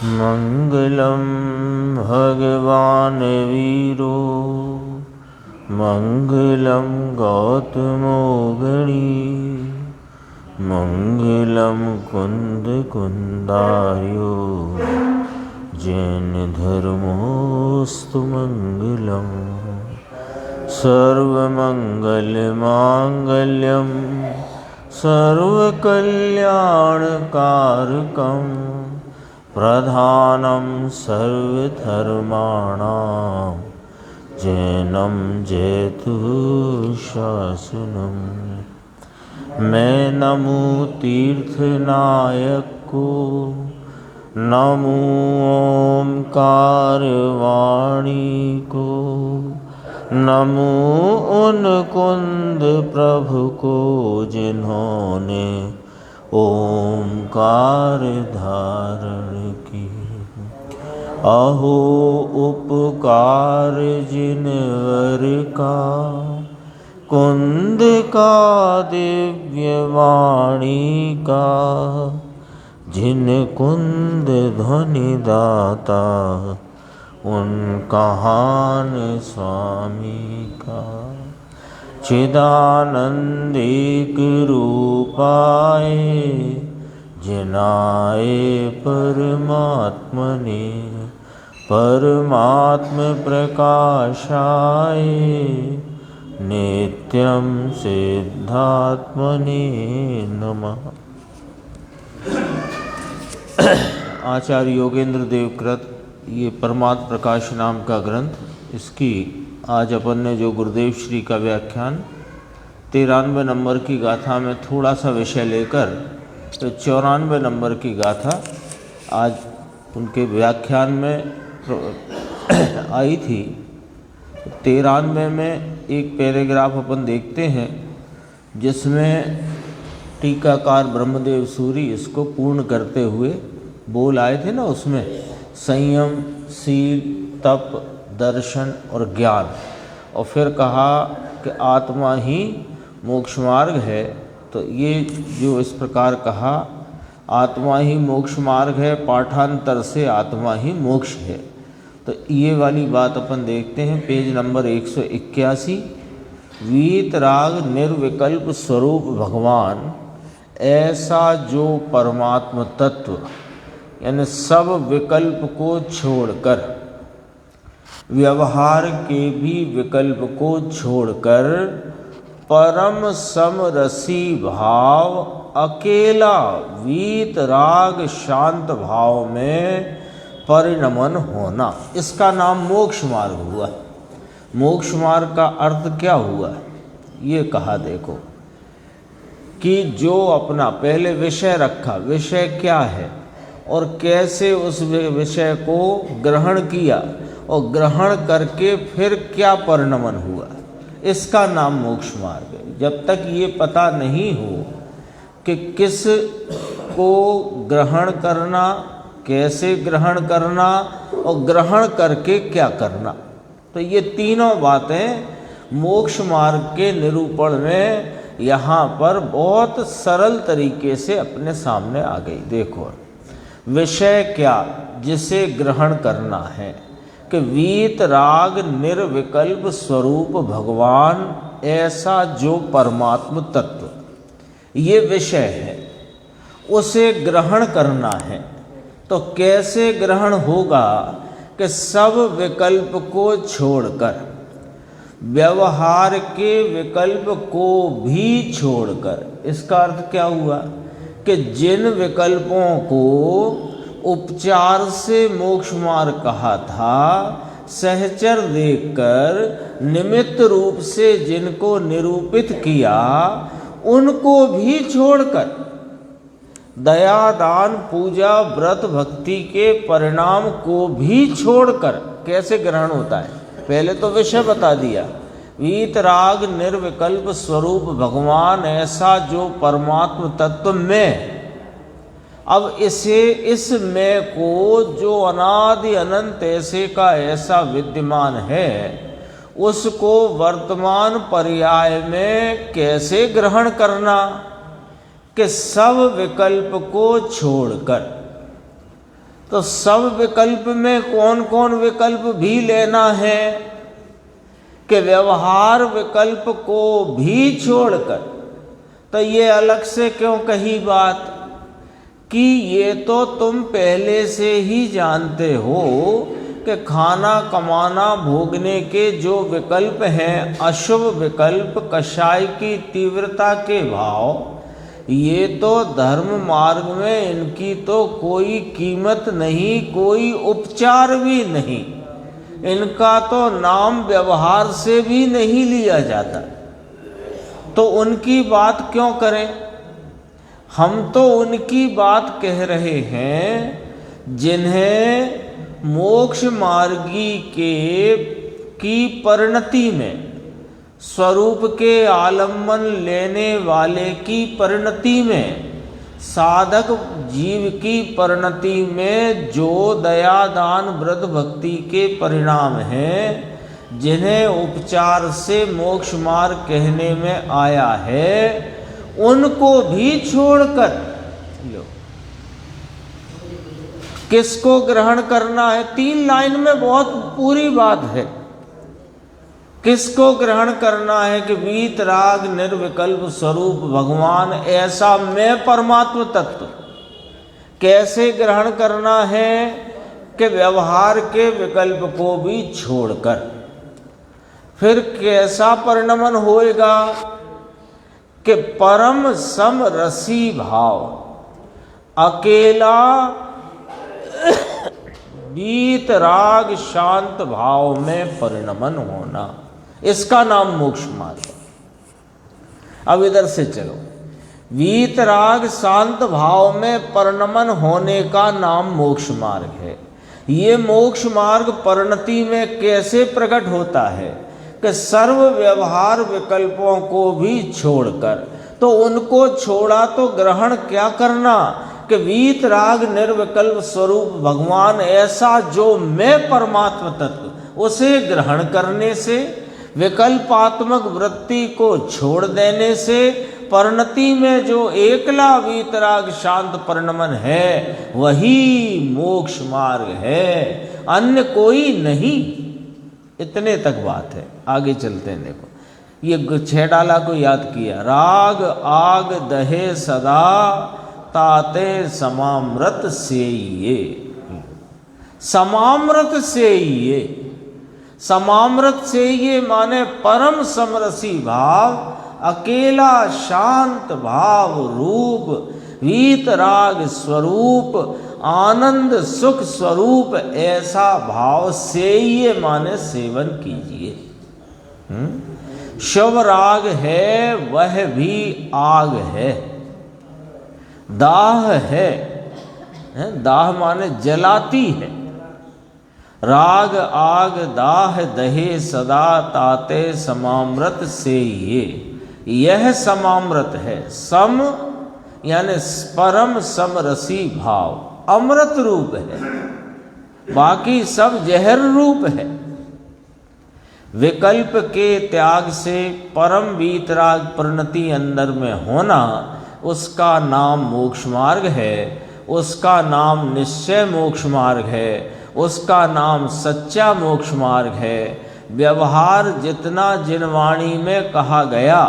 मंगलम भगवान वीरो मंगलम गौतमो गणी मंगलम कुंद कुंदार्यो जैन धर्मोस्तु मंगलम सर्वमंगल मांगल्यम सर्वकल्याणकारकं प्रधानं सर्वधर्माणां जैनं जयतु शासनम्। मैं नमो तीर्थनायक को, नमो ओंकार वाणी को, नमो उन कुंद प्रभु को जिन्होंने ओंकार धारण की। अहो उपकार जिनवर का, कुंद का दिव्य वाणी का, जिन कुंद ध्वनि दाता उन कहान स्वामी का। चिदानंदिक रूपाए जिनाए परमात्मने, परमात्म प्रकाशाय नित्यं सिद्धात्मने नमः। आचार्य योगेंद्र देव कृत ये परमात्म प्रकाश नाम का ग्रंथ, इसकी आज अपन ने जो गुरुदेव श्री का व्याख्यान 93 नंबर की गाथा में थोड़ा सा विषय लेकर तो 94 नंबर की गाथा आज उनके व्याख्यान में आई थी। 93 में एक पैराग्राफ अपन देखते हैं जिसमें टीकाकार ब्रह्मदेव सूरी इसको पूर्ण करते हुए बोल आए थे ना, उसमें संयम, सील, तप, दर्शन और ज्ञान, और फिर कहा कि आत्मा ही मोक्ष मार्ग है। तो ये जो इस प्रकार कहा आत्मा ही मोक्ष मार्ग है, पाठांतर से आत्मा ही मोक्ष है। तो ये वाली बात अपन देखते हैं पेज नंबर 181। वीतराग निर्विकल्प स्वरूप भगवान, ऐसा जो परमात्म तत्व, यानी सब विकल्प को छोड़कर, व्यवहार के भी विकल्प को छोड़कर परम समरसी भाव, अकेला वीतराग शांत भाव में परिणमन होना, इसका नाम मोक्ष मार्ग हुआ। मोक्ष मार्ग का अर्थ क्या हुआ ये कहा देखो कि जो अपना पहले विषय रखा, विषय क्या है और कैसे उस विषय को ग्रहण किया और ग्रहण करके फिर क्या परिणमन हुआ, इसका नाम मोक्ष मार्ग है। जब तक ये पता नहीं हो कि किस को ग्रहण करना, कैसे ग्रहण करना और ग्रहण करके क्या करना, तो ये तीनों बातें मोक्ष मार्ग के निरूपण में यहाँ पर बहुत सरल तरीके से अपने सामने आ गई। देखो विषय क्या जिसे ग्रहण करना है कि वीतराग निर्विकल्प स्वरूप भगवान, ऐसा जो परमात्म तत्व, ये विषय है, उसे ग्रहण करना है। तो कैसे ग्रहण होगा कि सब विकल्प को छोड़कर, व्यवहार के विकल्प को भी छोड़कर। इसका अर्थ क्या हुआ कि जिन विकल्पों को उपचार से मोक्ष मार्ग कहा था, सहचर देखकर निमित्त रूप से जिनको निरूपित किया, उनको भी छोड़कर, दया, दान, पूजा, व्रत, भक्ति के परिणाम को भी छोड़कर कैसे ग्रहण होता है। पहले तो विषय बता दिया, वीतराग निर्विकल्प स्वरूप भगवान, ऐसा जो परमात्म तत्व में। अब इसे, इस मैं को जो अनादि अनंत ऐसे का ऐसा विद्यमान है, उसको वर्तमान पर्याय में कैसे ग्रहण करना कि सब विकल्प को छोड़कर। तो सब विकल्प में कौन कौन विकल्प भी लेना है कि व्यवहार विकल्प को भी छोड़कर। तो ये अलग से क्यों कही बात कि ये तो तुम पहले से ही जानते हो कि खाना कमाना भोगने के जो विकल्प हैं, अशुभ विकल्प, कषाय की तीव्रता के भाव, ये तो धर्म मार्ग में इनकी तो कोई कीमत नहीं, कोई उपचार भी नहीं, इनका तो नाम व्यवहार से भी नहीं लिया जाता। तो उनकी बात क्यों करें? हम तो उनकी बात कह रहे हैं जिन्हें मोक्ष मार्गी की परिणति में, स्वरूप के आलम्बन लेने वाले की परिणति में, साधक जीव की परिणति में जो दया दान व्रत भक्ति के परिणाम हैं, जिन्हें उपचार से मोक्ष मार्ग कहने में आया है, उनको भी छोड़कर लो। किसको ग्रहण करना है? 3 लाइन में बहुत पूरी बात है। किसको ग्रहण करना है कि वीतराग निर्विकल्प स्वरूप भगवान ऐसा मैं परमात्म तत्व। कैसे ग्रहण करना है कि व्यवहार के विकल्प को भी छोड़कर। फिर कैसा परिणमन होएगा कि परम समरसी भाव, अकेला वीतराग शांत भाव में परिणमन होना, इसका नाम मोक्ष मार्ग है। अब इधर से चलो, वीतराग शांत भाव में परिणमन होने का नाम मोक्ष मार्ग है। ये मोक्ष मार्ग परिणति में कैसे प्रकट होता है कि सर्व व्यवहार विकल्पों को भी छोड़कर। तो उनको छोड़ा तो ग्रहण क्या करना कि वीतराग निर्विकल्प स्वरूप भगवान ऐसा जो मैं परमात्म तत्व, उसे ग्रहण करने से, विकल्पात्मक वृत्ति को छोड़ देने से, परिणति में जो एकला वीतराग शांत परिणमन है वही मोक्ष मार्ग है, अन्य कोई नहीं। इतने तक बात है। आगे चलते हैं। देखो ये 6 डाला को याद किया। राग आग दहे सदा ताते समामृत से ये, समामृत से ये, समामृत से ये माने परम समरसी भाव, अकेला शांत भाव रूप, वीतराग स्वरूप, आनंद सुख स्वरूप ऐसा भाव से ये माने सेवन कीजिए। शिव राग है वह भी आग है, दाह है, दाह माने जलाती है। राग आग दाह दहे सदा ताते समामृत से ये, यह समामृत है। सम यानी परम समरसी भाव, अमृत रूप है, बाकी सब जहर रूप है। विकल्प के त्याग से परम वीतराग परिणति अंदर में होना, उसका नाम मोक्ष मार्ग है, उसका नाम निश्चय मोक्ष मार्ग है, उसका नाम सच्चा मोक्ष मार्ग है। व्यवहार जितना जिनवाणी में कहा गया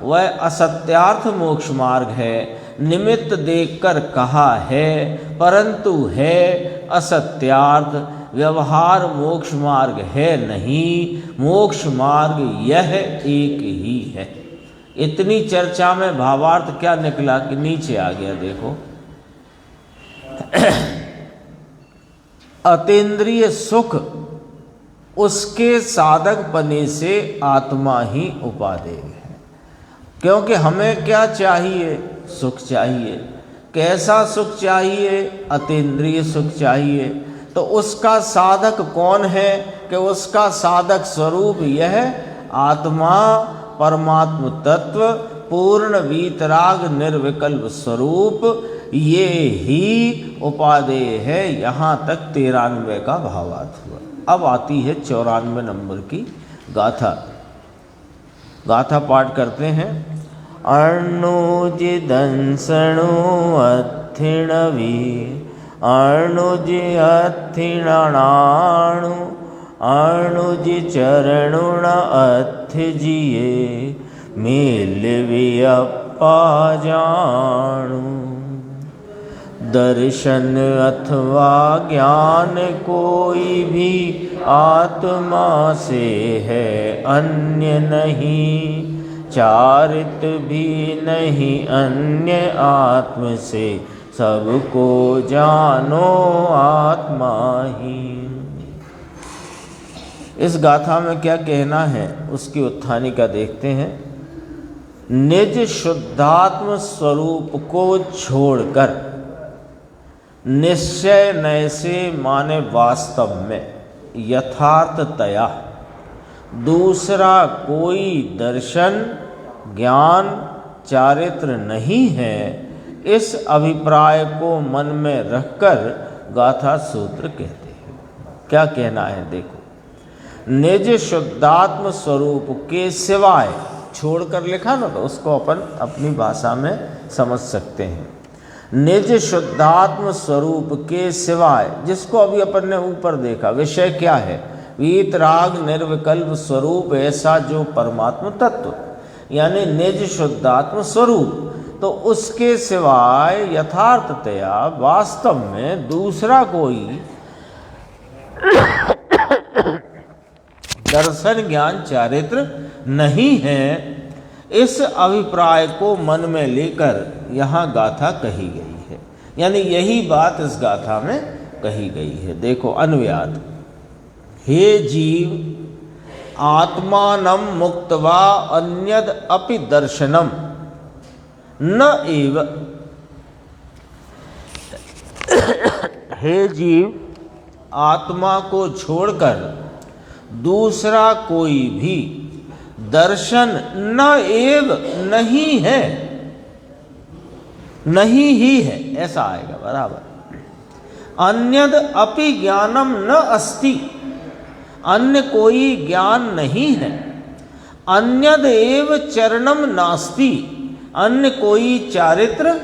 वह असत्यार्थ मोक्ष मार्ग है, निमित्त देखकर कहा है परंतु है असत्यार्थ। व्यवहार मोक्ष मार्ग है नहीं, मोक्ष मार्ग यह एक ही है। इतनी चर्चा में भावार्थ क्या निकला कि नीचे आ गया। देखो अतीन्द्रिय सुख उसके साधक बने से आत्मा ही उपादेय है। क्योंकि हमें क्या चाहिए? सुख चाहिए। कैसा सुख चाहिए? अतीन्द्रिय सुख चाहिए। तो उसका साधक कौन है? कि उसका साधक स्वरूप यह आत्मा, परमात्म तत्व, पूर्ण वीतराग निर्विकल्प स्वरूप, ये ही उपादेय है। यहाँ तक 93 का भावार्थ हुआ। अब आती है 94 नंबर की गाथा। गाथा पाठ करते हैं। अर्णुज दंसणु अथिणवी अर्णुज अथिणाणु अर्णुज चरणुण अथ जिए मेल वियप्पा जाणु। दर्शन अथवा ज्ञान कोई भी आत्मा से है अन्य नहीं, चारित भी नहीं अन्य आत्म से, सबको जानो आत्मा ही। इस गाथा में क्या कहना है उसकी उत्थानिका देखते हैं। निज शुद्धात्म स्वरूप को छोड़कर, निश्चय नैसे माने वास्तव में, यथार्थतया दूसरा कोई दर्शन ज्ञान चारित्र नहीं है, इस अभिप्राय को मन में रखकर गाथा सूत्र कहते हैं। क्या कहना है देखो, निज शुद्धात्म स्वरूप के सिवाय, छोड़कर लिखा ना तो उसको अपन अपनी भाषा में समझ सकते हैं। निज शुद्धात्म स्वरूप के सिवाय, जिसको अभी अपन ने ऊपर देखा, विषय क्या है, वीतराग निर्विकल्प स्वरूप ऐसा जो परमात्म तत्व, यानी निज शुद्धात्म स्वरूप, तो उसके सिवाय यथार्थतया वास्तव में दूसरा कोई दर्शन ज्ञान चारित्र नहीं है, इस अभिप्राय को मन में लेकर यहाँ गाथा कही गई है। यानी यही बात इस गाथा में कही गई है। देखो अन्वयात, हे जीव आत्मानं मुक्त्वा अन्यद अपि दर्शनम न एव। हे जीव, आत्मा को छोड़कर दूसरा कोई भी दर्शन न एव नहीं है, नहीं ही है, ऐसा आएगा बराबर। अन्यद अपि ज्ञानम न अस्ति, अन्य कोई ज्ञान नहीं है। अन्यद एव चरणम नास्ति, अन्य कोई चारित्र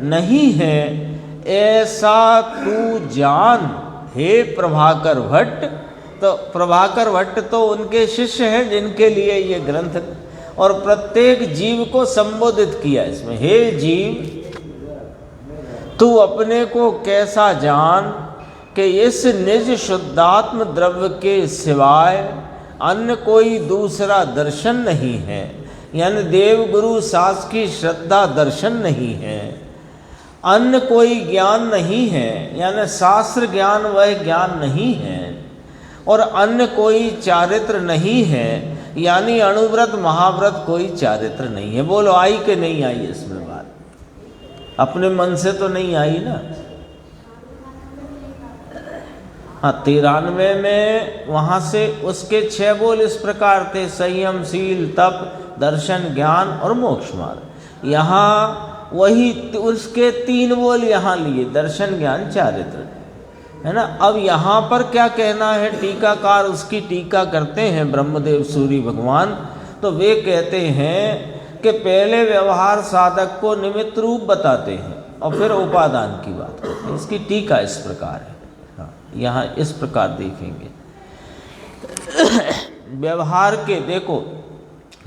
नहीं है, ऐसा तू जान हे प्रभाकर भट्ट। तो प्रभाकर भट्ट तो उनके शिष्य हैं जिनके लिए ये ग्रंथ, और प्रत्येक जीव को संबोधित किया इसमें। हे जीव, तू अपने को कैसा जान कि इस निज शुद्धात्म द्रव्य के सिवाय अन्य कोई दूसरा दर्शन नहीं है, यानी देव गुरु सास की श्रद्धा दर्शन नहीं है। अन्य कोई ज्ञान नहीं है, यानी शास्त्र ज्ञान वह ज्ञान नहीं है। और अन्य कोई चारित्र नहीं है, यानी अणुव्रत महाव्रत कोई चारित्र नहीं है। बोलो आई कि नहीं आई इसमें बात? अपने मन से तो नहीं आई ना। हाँ, 93 में वहाँ से उसके 6 बोल इस प्रकार थे, संयम, शील, तप, दर्शन, ज्ञान और मोक्ष मार्ग। यहाँ वही उसके 3 बोल यहाँ लिए, दर्शन, ज्ञान, चारित्र, है ना। अब यहाँ पर क्या कहना है, टीकाकार उसकी टीका करते हैं ब्रह्मदेव सूरी भगवान। तो वे कहते हैं कि पहले व्यवहार साधक को निमित्त रूप बताते हैं और फिर उपादान की बात करते हैं। इसकी टीका इस प्रकार है, हाँ, यहाँ इस प्रकार देखेंगे। व्यवहार के देखो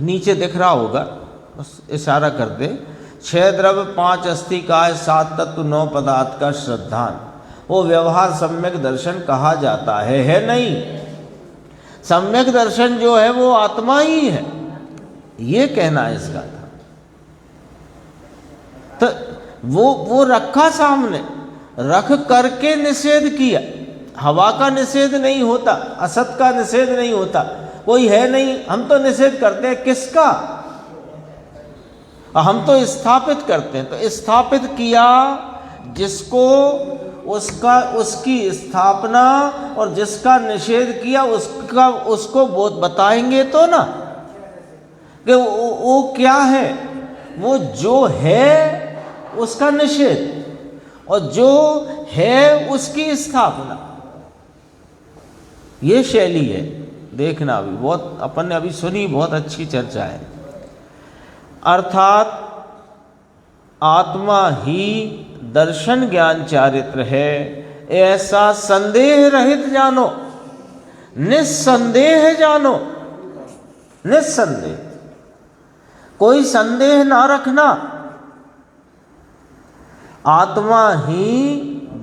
नीचे दिख रहा होगा, बस इशारा कर दे। 6 द्रव्य 5 अस्थि काय 7 तत्व 9 पदार्थ का श्रद्धान, वो व्यवहार सम्यक दर्शन कहा जाता है नहीं। सम्यक दर्शन जो है वो आत्मा ही है, ये कहना है इसका था। तो वो रखा सामने, रख करके निषेध किया। हवा का निषेध नहीं होता, असत का निषेध नहीं होता, कोई है नहीं, हम तो निषेध करते हैं किसका? हम तो स्थापित करते हैं। तो स्थापित किया जिसको, उसकी स्थापना, और जिसका निषेध किया उसको बताएंगे तो ना कि वो क्या है। वो जो है उसका निषेध और जो है उसकी स्थापना, ये शैली है। देखना अभी बहुत अपन ने अभी सुनी, बहुत अच्छी चर्चा है। अर्थात आत्मा ही दर्शन ज्ञान चारित्र है, ऐसा संदेह रहित जानो, निस्संदेह जानो, निस्संदेह, कोई संदेह ना रखना। आत्मा ही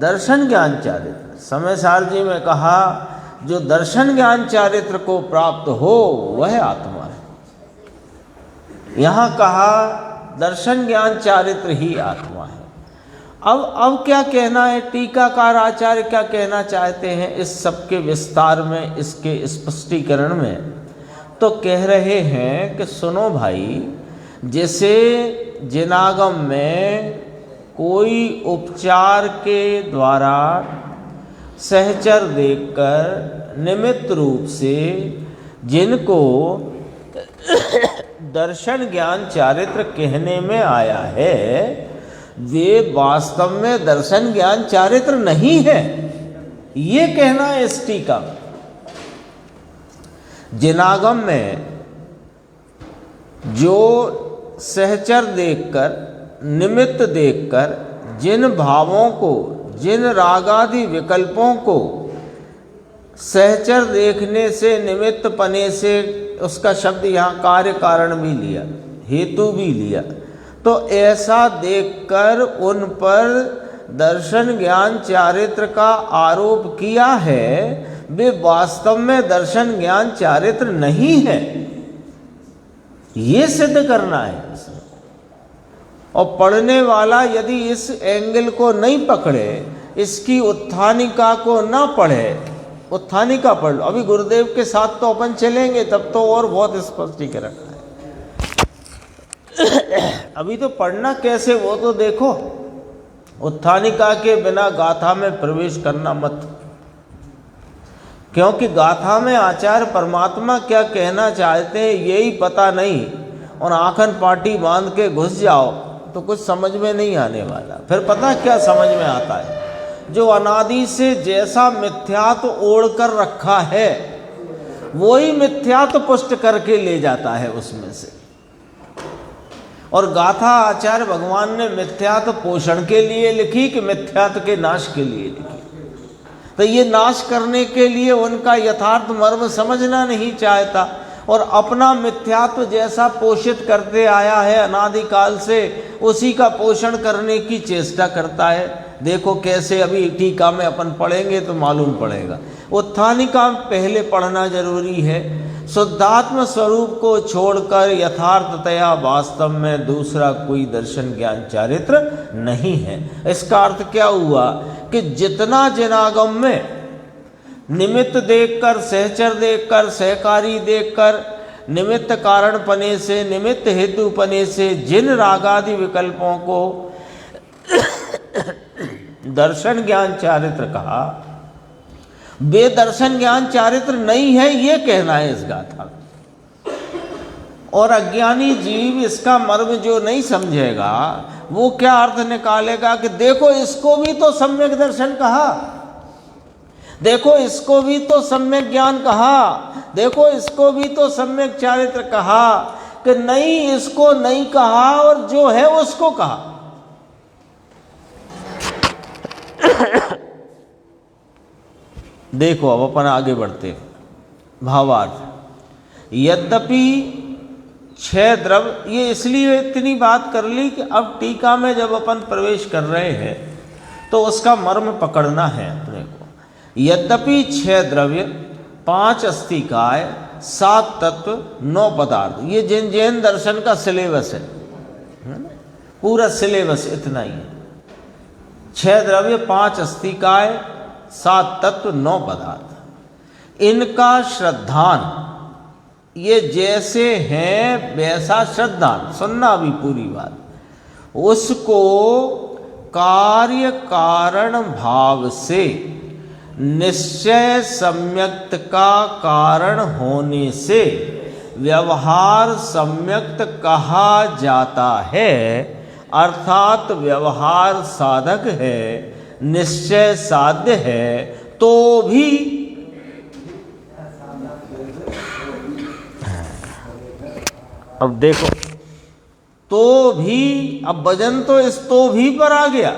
दर्शन ज्ञान चारित्र। समय सार जी में कहा जो दर्शन ज्ञान चारित्र को प्राप्त हो वह आत्मा है। यहाँ कहा दर्शन ज्ञान चारित्र ही आत्मा है। अब क्या कहना है, टीकाकार आचार्य क्या कहना चाहते हैं इस सबके विस्तार में, इसके स्पष्टीकरण में? तो कह रहे हैं कि सुनो भाई, जैसे जिनागम में कोई उपचार के द्वारा सहचर देखकर निमित्त रूप से जिनको दर्शन ज्ञान चारित्र कहने में आया है, वे वास्तव में दर्शन ज्ञान चारित्र नहीं है, ये कहना है इस टीका। जिनागम में जो सहचर देखकर, निमित्त देखकर जिन भावों को, जिन रागादि विकल्पों को सहचर देखने से, निमित्त पने से, उसका शब्द यहाँ कार्य कारण भी लिया, हेतु भी लिया, तो ऐसा देखकर उन पर दर्शन ज्ञान चारित्र का आरोप किया है, वे वास्तव में दर्शन ज्ञान चारित्र नहीं है, ये सिद्ध करना है। और पढ़ने वाला यदि इस एंगल को नहीं पकड़े, इसकी उत्थानिका को ना पढ़े, उत्थानिका पढ़ लो, अभी गुरुदेव के साथ तो अपन चलेंगे, तब तो और बहुत स्पष्टीकरण है। अभी तो पढ़ना कैसे वो तो देखो। उत्थानिका के बिना गाथा में प्रवेश करना मत, क्योंकि गाथा में आचार्य परमात्मा क्या कहना चाहते हैं यही पता नहीं, और आंखन पाटी बांध के घुस जाओ तो कुछ समझ में नहीं आने वाला। फिर पता क्या समझ में आता है, जो अनादि से जैसा मिथ्यात्व ओढ़ कर रखा है वही मिथ्यात्व पुष्ट करके ले जाता है उसमें से। और गाथा आचार्य भगवान ने मिथ्यात्व पोषण के लिए लिखी कि मिथ्यात्व के नाश के लिए लिखी? तो ये नाश करने के लिए उनका यथार्थ मर्म समझना नहीं चाहता, और अपना मिथ्यात्व जैसा पोषित करते आया है अनादिकाल से, उसी का पोषण करने की चेष्टा करता है। देखो कैसे, अभी टीका में अपन पढ़ेंगे तो मालूम पड़ेगा। उत्थानिका पहले पढ़ना जरूरी है। शुद्धात्म स्वरूप को छोड़कर यथार्थतया वास्तव में दूसरा कोई दर्शन ज्ञान चारित्र नहीं है। इसका अर्थ क्या हुआ कि जितना जिनागम में निमित्त देखकर, सहचर देखकर, सहकारी देखकर, निमित्त कारण पने से, निमित्त हेतु पने से जिन रागादि विकल्पों को दर्शन ज्ञान चारित्र कहा, वे दर्शन ज्ञान चारित्र नहीं है, ये कहना है इस गाथा। और अज्ञानी जीव इसका मर्म जो नहीं समझेगा वो क्या अर्थ निकालेगा कि देखो इसको भी तो सम्यक दर्शन कहा, देखो इसको भी तो सम्यक ज्ञान कहा, देखो इसको भी तो सम्यक चारित्र कहा, कि नहीं इसको नहीं कहा और जो है उसको कहा। देखो अब अपन आगे बढ़ते हैं। भावार्थ, यद्यपि छह द्रव्य, ये इसलिए इतनी बात कर ली कि अब टीका में जब अपन प्रवेश कर रहे हैं तो उसका मर्म पकड़ना है अपने को। यद्यपि छह द्रव्य, 5 अस्थिकाय, 7 तत्व, 9 पदार्थ, ये जैन दर्शन का सिलेबस है ना? पूरा सिलेबस इतना ही है। 6 द्रव्य, 5 अस्थिकाय, 7 तत्व, 9 पदार्थ, इनका श्रद्धान, ये जैसे हैं वैसा श्रद्धान, सुनना अभी पूरी बात, उसको कार्य कारण भाव से निश्चय सम्यक्त का कारण होने से व्यवहार सम्यक्त कहा जाता है, अर्थात व्यवहार साधक है, निश्चय साध्य है, तो भी अब देखो, तो भी, अब वजन तो इस तो भी पर आ गया।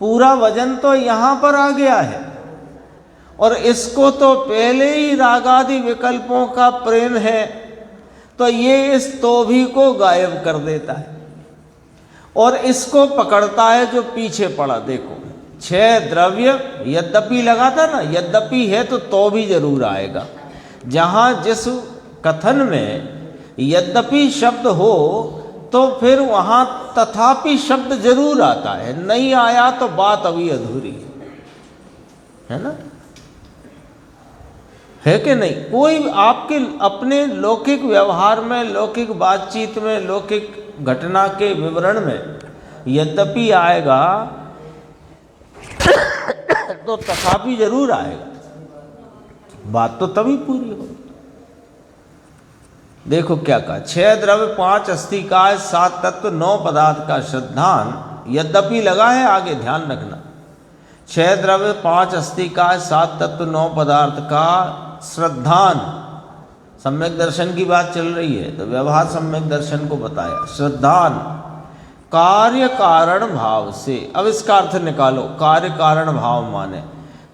पूरा वजन तो यहाँ पर आ गया है, और इसको तो पहले ही रागादि विकल्पों का प्रेम है, तो ये इस तोभी को गायब कर देता है और इसको पकड़ता है जो पीछे पड़ा। देखो 6 द्रव्य यद्यपि लगा था ना, यद्यपि है तो भी जरूर आएगा। जहाँ जिस कथन में यद्यपि शब्द हो तो फिर वहाँ तथापि शब्द जरूर आता है, नहीं आया तो बात अभी अधूरी है ना, है कि नहीं। कोई आपके अपने लौकिक व्यवहार में, लौकिक बातचीत में, लौकिक घटना के विवरण में यद्यपि आएगा तो तथापि जरूर आएगा, बात तो तभी पूरी हो। देखो क्या कहा, 6 द्रव्य 5 अस्थिकाय 7 तत्व 9 पदार्थ का श्रद्धान, यद्यपि लगा है आगे, ध्यान रखना। 6 द्रव्य 5 अस्थिकाय 7 तत्व 9 पदार्थ का श्रद्धान, सम्यक दर्शन की बात चल रही है तो व्यवहार सम्यक दर्शन को बताया। श्रद्धान कार्य कारण भाव से, अब इसका अर्थ निकालो। कार्य कारण भाव माने,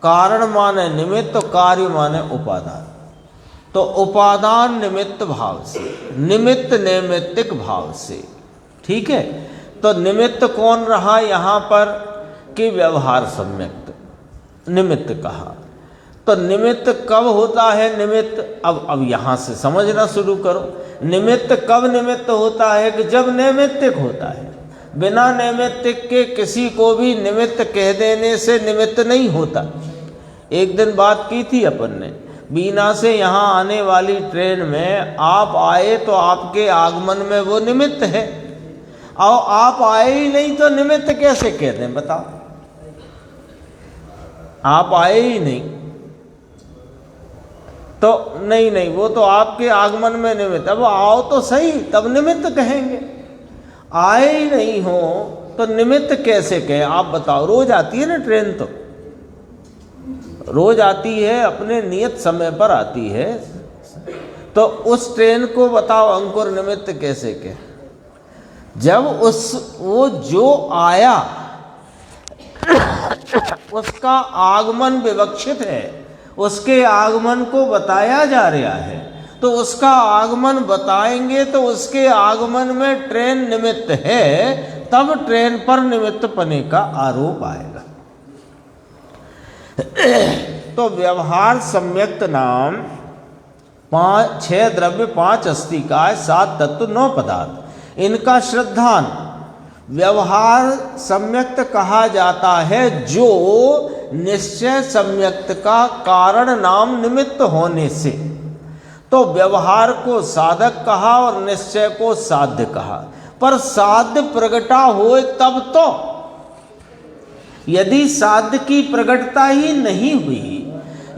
कारण माने निमित्त, कार्य माने उपादान, तो उपादान निमित्त भाव से, निमित्त नैमित्तिक भाव से, ठीक है। तो निमित्त कौन रहा यहाँ पर कि व्यवहार सम्यक निमित्त कहा। तो निमित्त कब होता है निमित्त, अब यहाँ से समझना शुरू करो। निमित्त कब निमित्त होता है कि जब नैमित्तिक होता है। बिना नैमित्तिक के किसी को भी निमित्त कह देने से निमित्त नहीं होता। एक दिन बात की थी अपन ने, बीना से यहाँ आने वाली ट्रेन में आप आए तो आपके आगमन में वो निमित्त है, और आप आए ही नहीं तो निमित्त कैसे कहते हैं बताओ। आप आए ही नहीं तो नहीं, वो तो आपके आगमन में निमित्त। अब आओ तो सही तब निमित्त कहेंगे, आए ही नहीं हो तो निमित्त कैसे कहें आप बताओ। रोज आती है ना ट्रेन, तो रोज आती है, अपने नियत समय पर आती है, तो उस ट्रेन को बताओ अंकुर निमित्त कैसे कहें। जब वो जो आया उसका आगमन विवक्षित है, उसके आगमन को बताया जा रहा है, तो उसका आगमन बताएंगे तो उसके आगमन में ट्रेन निमित्त है, तब ट्रेन पर निमित्त पने का आरोप आएगा। तो व्यवहार सम्यक्त नाम 6 द्रव्य 5 अस्थिकाय 7 तत्व 9 पदार्थ, इनका श्रद्धान व्यवहार सम्यक्त कहा जाता है जो निश्चय सम्यक्त का कारण नाम निमित्त होने से। तो व्यवहार को साधक कहा और निश्चय को साध्य कहा, पर साध्य प्रगटा होए तब तो। यदि साध्य की प्रगटता ही नहीं हुई,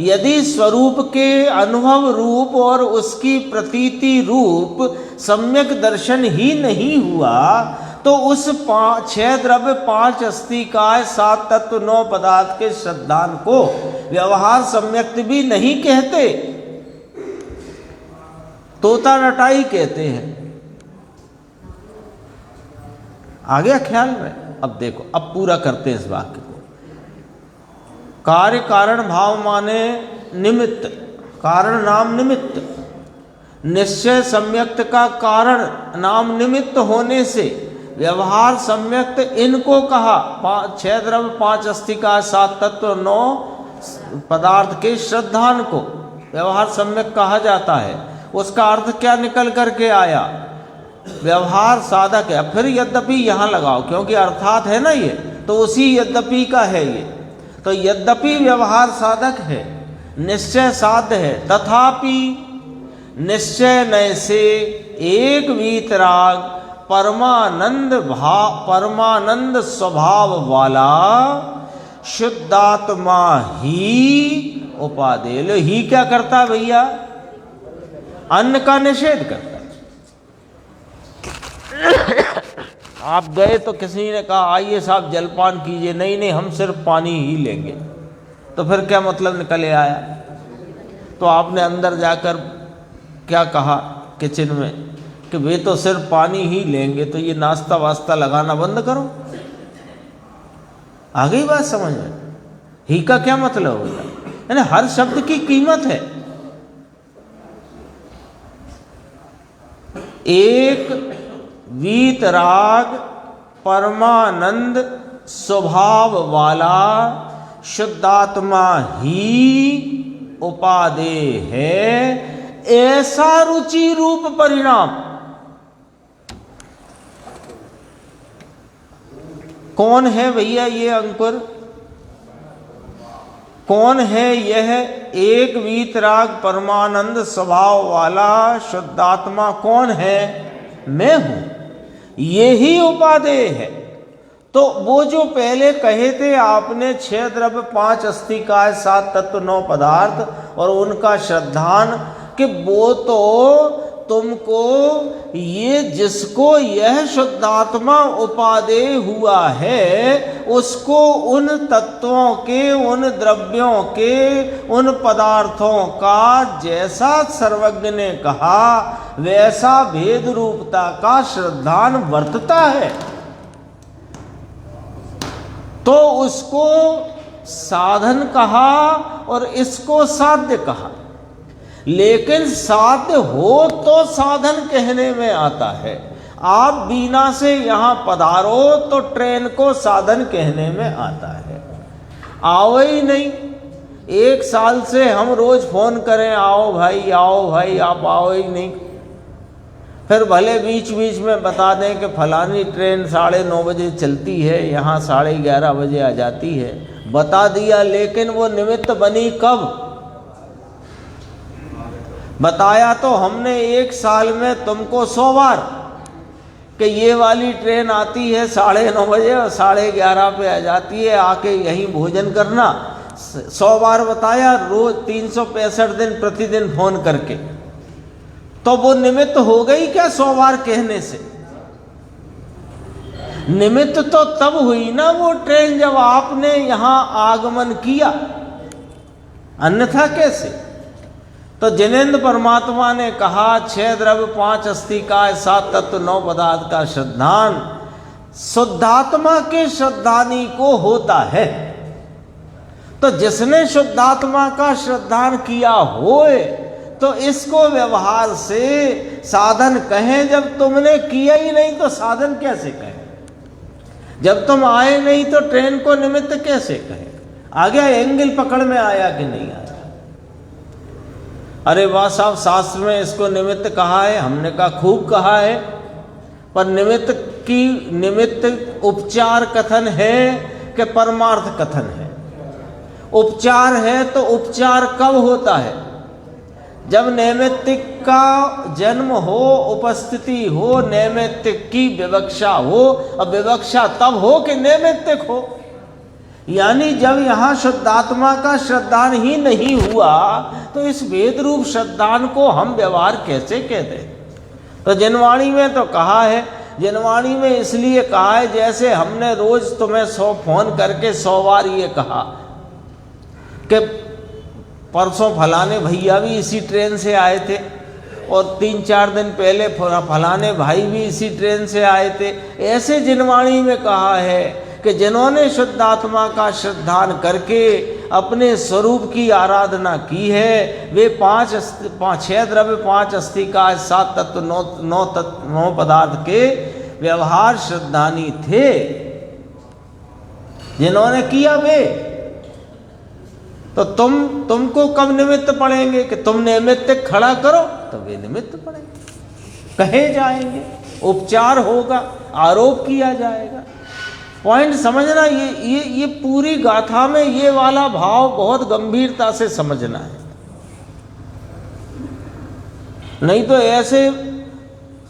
यदि स्वरूप के अनुभव रूप और उसकी प्रतीति रूप सम्यक दर्शन ही नहीं हुआ, तो उस 6 द्रव्य 5 अस्थिकाय 7 तत्व 9 पदार्थ के श्रद्धान को व्यवहार सम्यक्त भी नहीं कहते, तोता रटाई कहते हैं। आ गया ख्याल में। अब देखो, अब पूरा करते हैं इस वाक्य को। कार्य कारण भाव माने निमित्त, कारण नाम निमित्त, निश्चय सम्यक्त का कारण नाम निमित्त होने से व्यवहार सम्यक्त इनको कहा। 6 द्रव्य 5 अस्थिकाय 7 तत्व 9 पदार्थ के श्रद्धान को व्यवहार सम्यक कहा जाता है। उसका अर्थ क्या निकल करके आया, व्यवहार साधक है। फिर यद्यपि यहाँ लगाओ, क्योंकि अर्थात है ना ये, तो उसी यद्यपि का है ये। तो यद्यपि व्यवहार साधक है, निश्चय साध्य है, तथापि निश्चय नय से एक वीतराग परमानंद स्वभाव वाला शुद्धात्मा ही उपादेय। ही क्या करता है भैया, अन्न का निषेध करता है। आप गए तो किसी ने कहा आइए साहब जलपान कीजिए, नहीं हम सिर्फ पानी ही लेंगे, तो फिर क्या मतलब निकले आया। तो आपने अंदर जाकर क्या कहा किचन में कि वे तो सिर्फ पानी ही लेंगे, तो ये नाश्ता वास्ता लगाना बंद करो। आ गई बात समझ में? ही का क्या मतलब होता है? यानी हर शब्द की कीमत है। एक वीतराग परमानंद स्वभाव वाला शुद्धात्मा ही उपादेय है, ऐसा रुचि रूप परिणाम। कौन है भैया ये अंकुर? कौन है यह एक वीतराग परमानंद स्वभाव वाला शुद्धात्मा? कौन है? मैं हूं। ये ही उपादेय है। तो वो जो पहले कहे थे आपने 6 द्रव्य 5 अस्थिकाय 7 तत्व 9 पदार्थ और उनका श्रद्धान, कि वो तो तुमको ये जिसको यह शुद्धात्मा उपादेय हुआ है उसको उन तत्वों के, उन द्रव्यों के, उन पदार्थों का जैसा सर्वज्ञ ने कहा वैसा भेद रूपता का श्रद्धान वर्तता है, तो उसको साधन कहा और इसको साध्य कहा। लेकिन साध्य हो तो साधन कहने में आता है। आप बीना से यहाँ पधारो तो ट्रेन को साधन कहने में आता है। आओ ही नहीं। 1 साल से हम रोज फोन करें आओ भाई आओ भाई, आप आओ ही नहीं। फिर भले बीच बीच में बता दें कि फलानी ट्रेन 9:30 बजे चलती है, यहाँ 11:30 बजे आ जाती है, बता दिया, लेकिन वो निमित्त बनी कब? बताया तो हमने 1 साल में तुमको 100 बार कि ये वाली ट्रेन आती है 9:30 बजे और 11:30 पे आ जाती है, आके यहीं भोजन करना। 100 बार बताया, रोज 365 दिन प्रतिदिन फोन करके। तो वो निमित्त हो गई क्या 100 बार कहने से? निमित्त तो तब हुई ना वो ट्रेन जब आपने यहां आगमन किया, अन्यथा कैसे? तो जिनेन्द्र परमात्मा ने कहा 6 द्रव्य 5 अस्थिकाय 7 तत्व 9 पदार्थ का श्रद्धान शुद्धात्मा के श्रद्धानी को होता है। तो जिसने शुद्धात्मा का श्रद्धान किया होए तो इसको व्यवहार से साधन कहें। जब तुमने किया ही नहीं तो साधन कैसे कहें? जब तुम आए नहीं तो ट्रेन को निमित्त कैसे कहें? आ गया एंगल पकड़ में आया कि नहीं आया? अरे वाह साहब, शास्त्र में इसको निमित्त कहा है। हमने कहा खूब कहा है, पर निमित्त उपचार कथन है कि परमार्थ कथन है? उपचार है तो उपचार कब होता है? जब नैमित्तिक का जन्म हो, उपस्थिति हो, नैमित्तिक की विवक्षा हो। अब विवक्षा तब हो कि नैमित्तिक हो, यानी जब यहाँ शुद्धात्मा का श्रद्धान ही नहीं हुआ तो इस वेद रूप श्रद्धान को हम व्यवहार कैसे कहते? तो जिनवाणी में तो कहा है, जिनवाणी में इसलिए कहा है जैसे हमने रोज तुम्हें 100 फोन करके 100 बार ये कहा कि परसों फलाने भैया भी इसी ट्रेन से आए थे और 3-4 दिन पहले फलाने भाई भी इसी ट्रेन से आए थे। ऐसे जिनवाणी में कहा है कि जिन्होंने शुद्धात्मा का श्रद्धान करके अपने स्वरूप की आराधना की है वे 6 द्रव्य 5 अस्थिकाय 7 तत्व 9 पदार्थ के व्यवहार श्रद्धानी थे। जिन्होंने किया वे, तो तुमको कब निमित्त पड़ेंगे कि तुम निमित्त खड़ा करो तो वे निमित्त पड़ेंगे, कहे जाएंगे, उपचार होगा, आरोप किया जाएगा। पॉइंट समझना, ये पूरी गाथा में ये वाला भाव बहुत गंभीरता से समझना है। नहीं तो ऐसे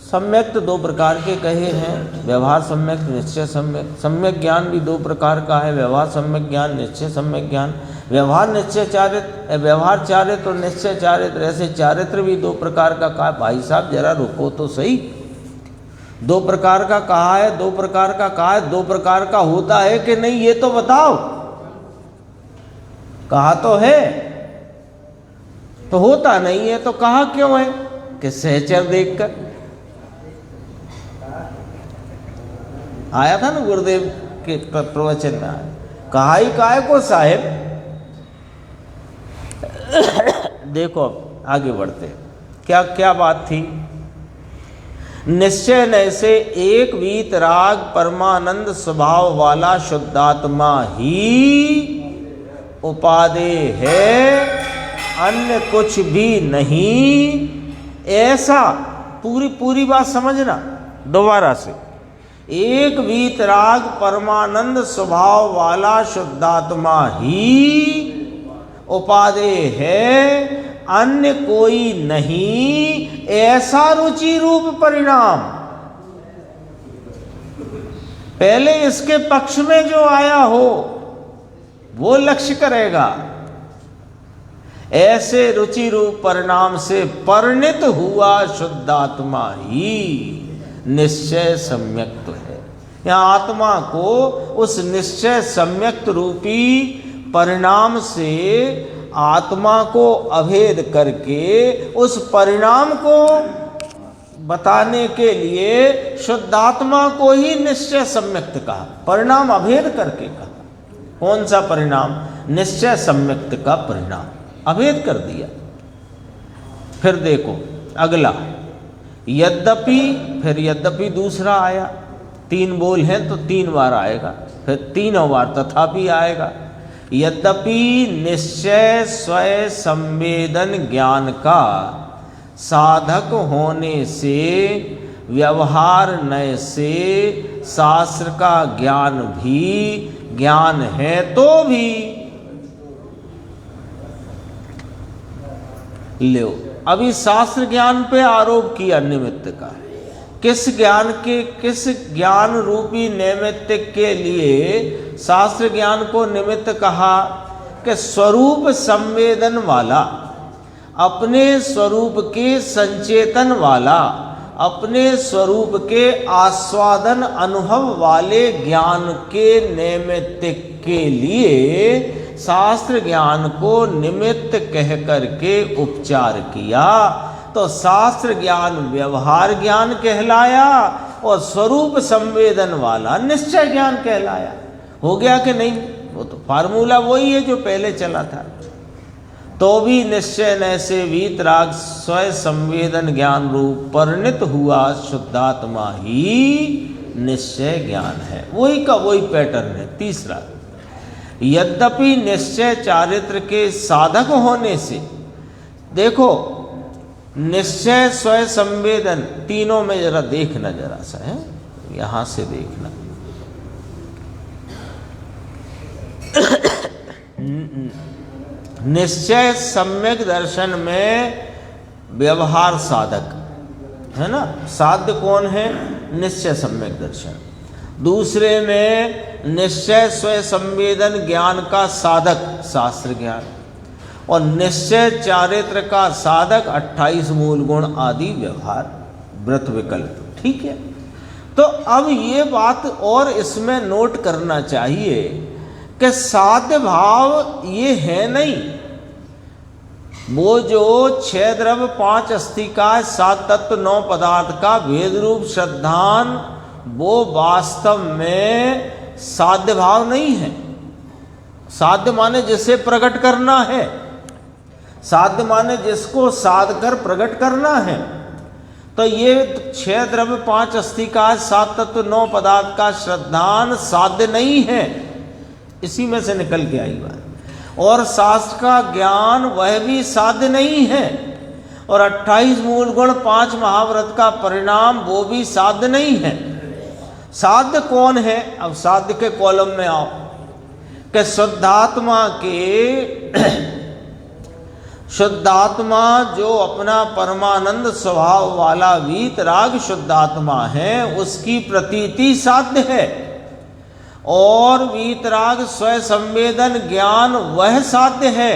सम्यक 2 प्रकार के कहे हैं, व्यवहार सम्यक, निश्चय सम्यक। सम्यक ज्ञान भी 2 प्रकार का है, व्यवहार सम्यक ज्ञान, निश्चय सम्यक ज्ञान। व्यवहार निश्चय चारित्र, व्यवहार चारित्र और निश्चय चारित्र, ऐसे चारित्र भी 2 प्रकार का कहा। भाई साहब जरा रुको तो सही, 2 प्रकार का कहा है, 2 प्रकार का कहा है, 2 प्रकार का होता है कि नहीं ये तो बताओ। कहा तो है, तो होता नहीं है तो कहा क्यों है? कि सहचर देखकर आया था ना गुरुदेव के प्रवचन में, कहा ही काय को साहेब। देखो आगे बढ़ते, क्या क्या बात थी। निश्चय नय से एक वीतराग परमानंद स्वभाव वाला शुद्धात्मा ही उपादेय है, अन्य कुछ भी नहीं। ऐसा पूरी बात समझना दोबारा से। एक वीतराग परमानंद स्वभाव वाला शुद्धात्मा ही उपादेय है, अन्य कोई नहीं। ऐसा रुचि रूप परिणाम। पहले इसके पक्ष में जो आया हो वो लक्ष्य करेगा। ऐसे रुचि रूप परिणाम से परिणित हुआ शुद्धात्मा ही निश्चय सम्यक्त है। यहाँ आत्मा को उस निश्चय सम्यक्त रूपी परिणाम से आत्मा को अभेद करके उस परिणाम को बताने के लिए शुद्धात्मा को ही निश्चय सम्यक्त कहा, परिणाम अभेद करके कहा। कौन सा परिणाम? निश्चय सम्यक्त का परिणाम अभेद कर दिया। फिर देखो अगला, यद्यपि, फिर यद्यपि दूसरा आया। 3 बोल हैं तो 3 बार आएगा, फिर 3 बार तथापि आएगा। यद्यपि निश्चय स्वयं संवेदन ज्ञान का साधक होने से, व्यवहार नय से शास्त्र का ज्ञान भी ज्ञान है तो भी लो। अभी शास्त्र ज्ञान पे आरोप किया निमित्त का। किस ज्ञान के, किस ज्ञान रूपी निमित्त के लिए शास्त्र ज्ञान को निमित्त कहा? कि स्वरूप संवेदन वाला, अपने स्वरूप के संचेतन वाला, अपने स्वरूप के आस्वादन अनुभव वाले ज्ञान के निमित्त के लिए शास्त्र ज्ञान को निमित्त कह करके उपचार किया। तो शास्त्र ज्ञान व्यवहार ज्ञान कहलाया और स्वरूप संवेदन वाला निश्चय ज्ञान कहलाया। हो गया कि नहीं? वो तो फार्मूला वही है जो पहले चला था। तो भी निश्चय नय से वीतराग स्वयं संवेदन ज्ञान रूप परिणित हुआ शुद्धात्मा ही निश्चय ज्ञान है। वही का वही पैटर्न है। तीसरा, यद्यपि निश्चय चारित्र के साधक होने से, देखो निश्चय स्वयं संवेदन तीनों में जरा देखना, जरा सा है यहां से देखना। निश्चय सम्यक दर्शन में व्यवहार साधक है ना, साध्य कौन है? निश्चय सम्यक दर्शन। दूसरे में निश्चय स्वयं संवेदन ज्ञान का साधक शास्त्र ज्ञान, और निश्चय चारित्र का साधक 28 मूल गुण आदि व्यवहार व्रत विकल्प। ठीक है। तो अब ये बात और इसमें नोट करना चाहिए कि साध्य भाव ये है नहीं। वो जो 6 द्रव्य 5 अस्थिका 7 तत्व 9 पदार्थ का भेद रूप श्रद्धान, वो वास्तव में साध्य भाव नहीं है। साध्य माने जिसे प्रकट करना है, साध्य माने जिसको साध कर प्रकट करना है। तो ये 6 द्रव्य 5 अस्थिका 7 तत्व 9 पदार्थ का श्रद्धान साध्य नहीं है। इसी में से निकल के आई बात। और शास्त्र का ज्ञान वह भी साध्य नहीं है। और 28 मूल गुण 5 महाव्रत का परिणाम वो भी साध्य नहीं है। साध्य कौन है? अब साध्य के कॉलम में आओ कि शुद्धात्मा के शुद्धात्मा जो अपना परमानंद स्वभाव वाला वीतराग शुद्धात्मा है, उसकी प्रतीति साध्य है। और वीतराग स्वयं संवेदन ज्ञान वह साध्य है।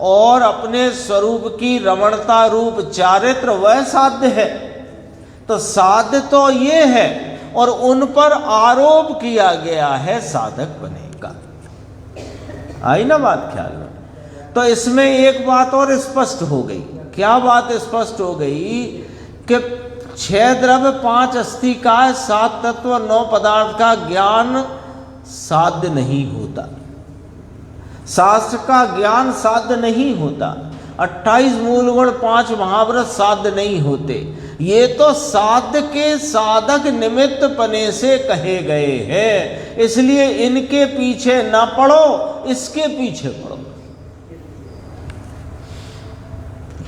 और अपने स्वरूप की रमणता रूप चारित्र वह साध्य है। तो साध्य तो ये है, और उन पर आरोप किया गया है साधक बनेगा। आई ना बात ख्याल में? तो इसमें एक बात और स्पष्ट हो गई। क्या बात स्पष्ट हो गई? कि 6 द्रव्य 5 अस्थिका 7 तत्व 9 पदार्थ का ज्ञान साध्य नहीं होता, शास्त्र का ज्ञान साध्य नहीं होता, 28 मूल गुण 5 महाव्रत साध्य नहीं होते। ये तो साध्य के साधक निमित्त पने से कहे गए हैं, इसलिए इनके पीछे ना पड़ो, इसके पीछे पड़ो।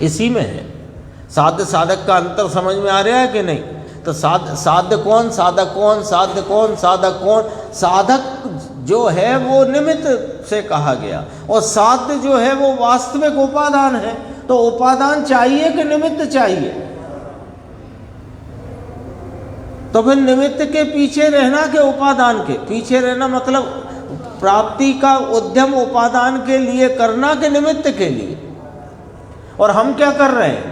इसी में है साध्य साधक का अंतर। समझ में आ रहा है कि नहीं? तो साध्य कौन, साधक कौन, साध्य कौन, साधक कौन? साधक जो है वो निमित्त से कहा गया, और साध्य जो है वो वास्तविक उपादान है। तो उपादान चाहिए कि निमित्त चाहिए? तो फिर निमित्त के पीछे रहना कि उपादान के पीछे रहना? मतलब प्राप्ति का उद्यम उपादान के लिए करना कि निमित्त के लिए? और हम क्या कर रहे हैं?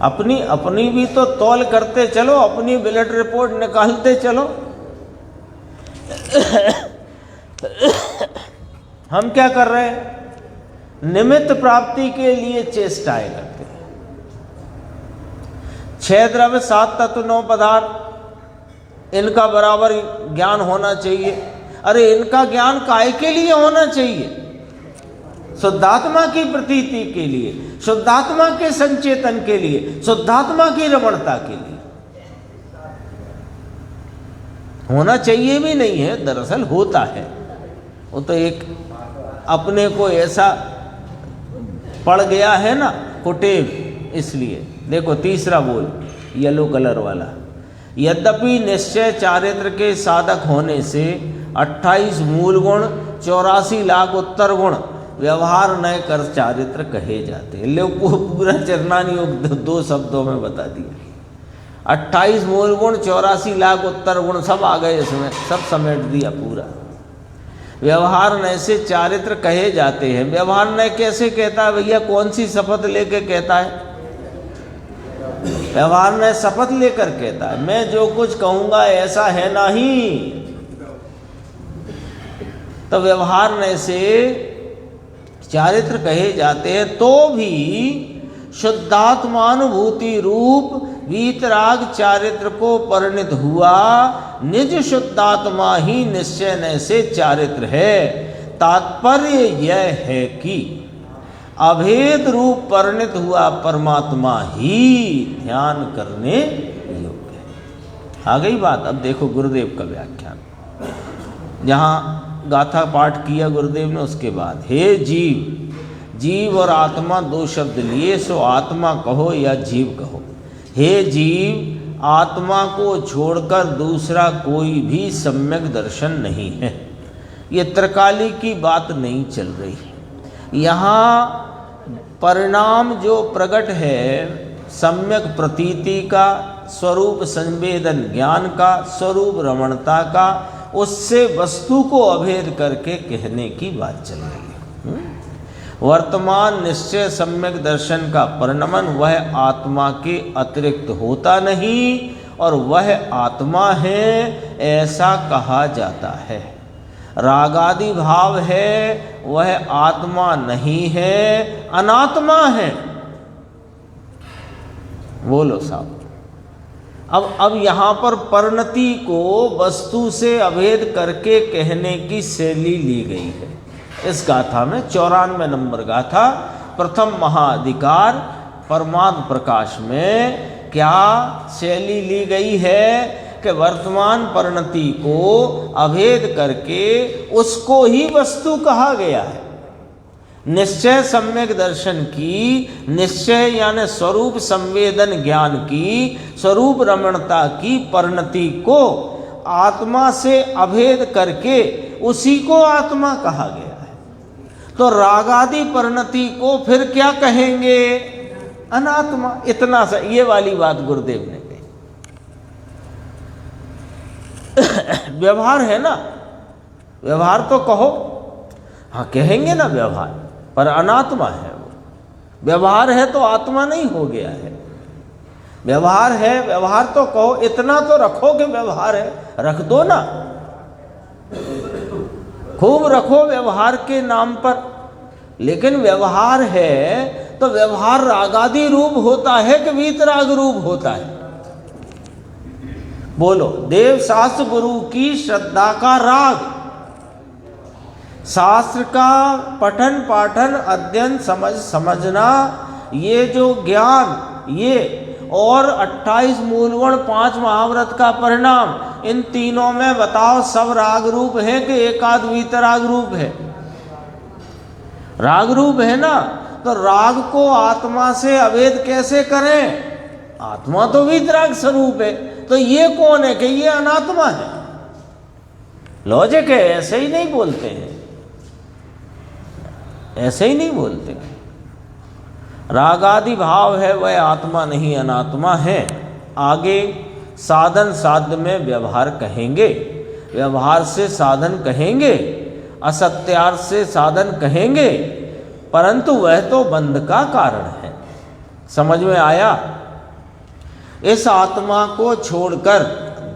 अपनी भी तो तौल करते चलो, अपनी ब्लड रिपोर्ट निकालते चलो। हम क्या कर रहे हैं? निमित्त प्राप्ति के लिए चेष्टाएं करते हैं। 6 द्रव्य 7 तत्व 9 पदार्थ, इनका बराबर ज्ञान होना चाहिए। अरे इनका ज्ञान काय के लिए होना चाहिए? शुद्धात्मा की प्रतीति के लिए, शुद्धात्मा के संचेतन के लिए, शुद्धात्मा की रमणता के लिए होना चाहिए भी नहीं है, दरअसल होता है। वो तो एक अपने को ऐसा पड़ गया है ना कुटेव, इसलिए। देखो तीसरा बोल, येलो कलर वाला। यद्यपि निश्चय चारित्र के साधक होने से 28 मूल गुण 84 लाख उत्तर गुण व्यवहार न कर चारित्र कहे जाते हैं। लोग को पूरा चरणान योग 2 शब्दों में बता दिया। 28 मूल गुण 84 लाख उत्तर गुण सब आ गए इसमें, सब समेट दिया पूरा। व्यवहार न से चारित्र कहे जाते हैं। व्यवहार न कैसे कहता है भैया? कौन सी शपथ लेके कहता है? व्यवहार न शपथ लेकर कहता है, मैं जो कुछ कहूंगा ऐसा है नहीं। तो व्यवहार न से चारित्र कहे जाते हैं। तो भी शुद्धात्मानुभूति रूप वीतराग चारित्र को परिणत हुआ निज शुद्धात्मा ही निश्चय न से चारित्र है। तात्पर्य यह है कि अभेद रूप परिणत हुआ परमात्मा ही ध्यान करने योग्य है। आ गई बात। अब देखो गुरुदेव का व्याख्यान, जहाँ गाथा पाठ किया गुरुदेव ने, उसके बाद हे जीव, जीव और आत्मा 2 शब्द लिए, सो आत्मा कहो या जीव कहो। हे जीव, आत्मा को छोड़कर दूसरा कोई भी सम्यक दर्शन नहीं है। ये त्रिकाली की बात नहीं चल रही है। यहाँ परिणाम जो प्रकट है सम्यक प्रतीति का, स्वरूप संवेदन ज्ञान का, स्वरूप रमणता का, उससे वस्तु को अभेद करके कहने की बात चल रही है। वर्तमान निश्चय सम्यक दर्शन का परिणमन वह आत्मा के अतिरिक्त होता नहीं और वह आत्मा है ऐसा कहा जाता है। रागादि भाव है वह आत्मा नहीं है, अनात्मा है। बोलो साहब। अब यहाँ पर परिणति को वस्तु से अभेद करके कहने की शैली ली गई है इस गाथा में। 94 नंबर गाथा, प्रथम महाअधिकार परमात्म प्रकाश में क्या शैली ली गई है कि वर्तमान परिणति को अभेद करके उसको ही वस्तु कहा गया है। निश्चय सम्यक दर्शन की, निश्चय यानी स्वरूप संवेदन ज्ञान की, स्वरूप रमणता की परिणति को आत्मा से अभेद करके उसी को आत्मा कहा गया है। तो रागादि परिणति को फिर क्या कहेंगे? अनात्मा। इतना सा ये वाली बात गुरुदेव ने कही। व्यवहार है ना, व्यवहार तो कहो, हाँ कहेंगे ना व्यवहार, पर अनात्मा है वो। व्यवहार है तो आत्मा नहीं हो गया है। व्यवहार है, व्यवहार तो कहो, इतना तो रखो कि व्यवहार है, रख दो ना, खूब रखो व्यवहार के नाम पर। लेकिन व्यवहार है तो व्यवहार रागादि रूप होता है कि वीतराग रूप होता है? बोलो, देव शास्त्र गुरु की श्रद्धा का राग, शास्त्र का पठन पाठन अध्ययन समझना, ये जो ज्ञान, ये और 28 मूलगुण 5 महाव्रत का परिणाम, इन तीनों में बताओ सब राग रूप है कि एकाध वीतराग रूप है? राग रूप है ना। तो राग को आत्मा से अभेद कैसे करें? आत्मा तो वीतराग स्वरूप है, तो ये कौन है कि ये अनात्मा है? लॉजिक है, ऐसे ही नहीं बोलते हैं, ऐसे ही नहीं बोलते। रागादि भाव है वह आत्मा नहीं अनात्मा है। आगे साधन साध्य में व्यवहार कहेंगे, व्यवहार से साधन कहेंगे, असत्यार्थ से साधन कहेंगे, परंतु वह तो बंध का कारण है। समझ में आया? इस आत्मा को छोड़कर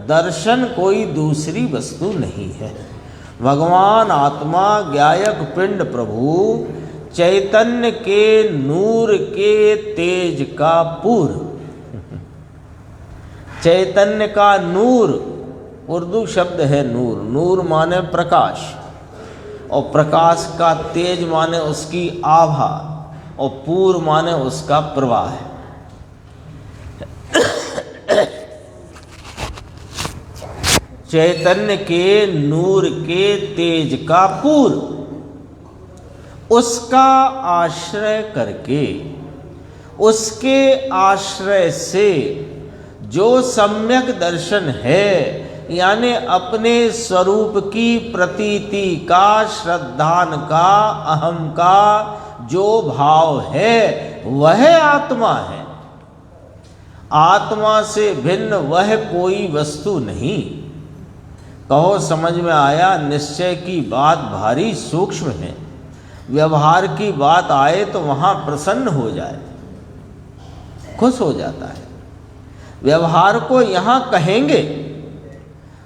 दर्शन कोई दूसरी वस्तु नहीं है। भगवान आत्मा ज्ञायक पिंड प्रभु चैतन्य के नूर के तेज का पूर्व। चैतन्य का नूर उर्दू शब्द है नूर, नूर माने प्रकाश, और प्रकाश का तेज माने उसकी आभा, और पूर्व माने उसका प्रवाह है। चैतन्य के नूर के तेज का पूर्व, उसका आश्रय करके, उसके आश्रय से जो सम्यक दर्शन है, यानी अपने स्वरूप की प्रतीति का, श्रद्धान का, अहम का जो भाव है वह आत्मा है। आत्मा से भिन्न वह कोई वस्तु नहीं। कहो समझ में आया? निश्चय की बात भारी सूक्ष्म है, व्यवहार की बात आए तो वहाँ प्रसन्न हो जाए, खुश हो जाता है। व्यवहार को यहाँ कहेंगे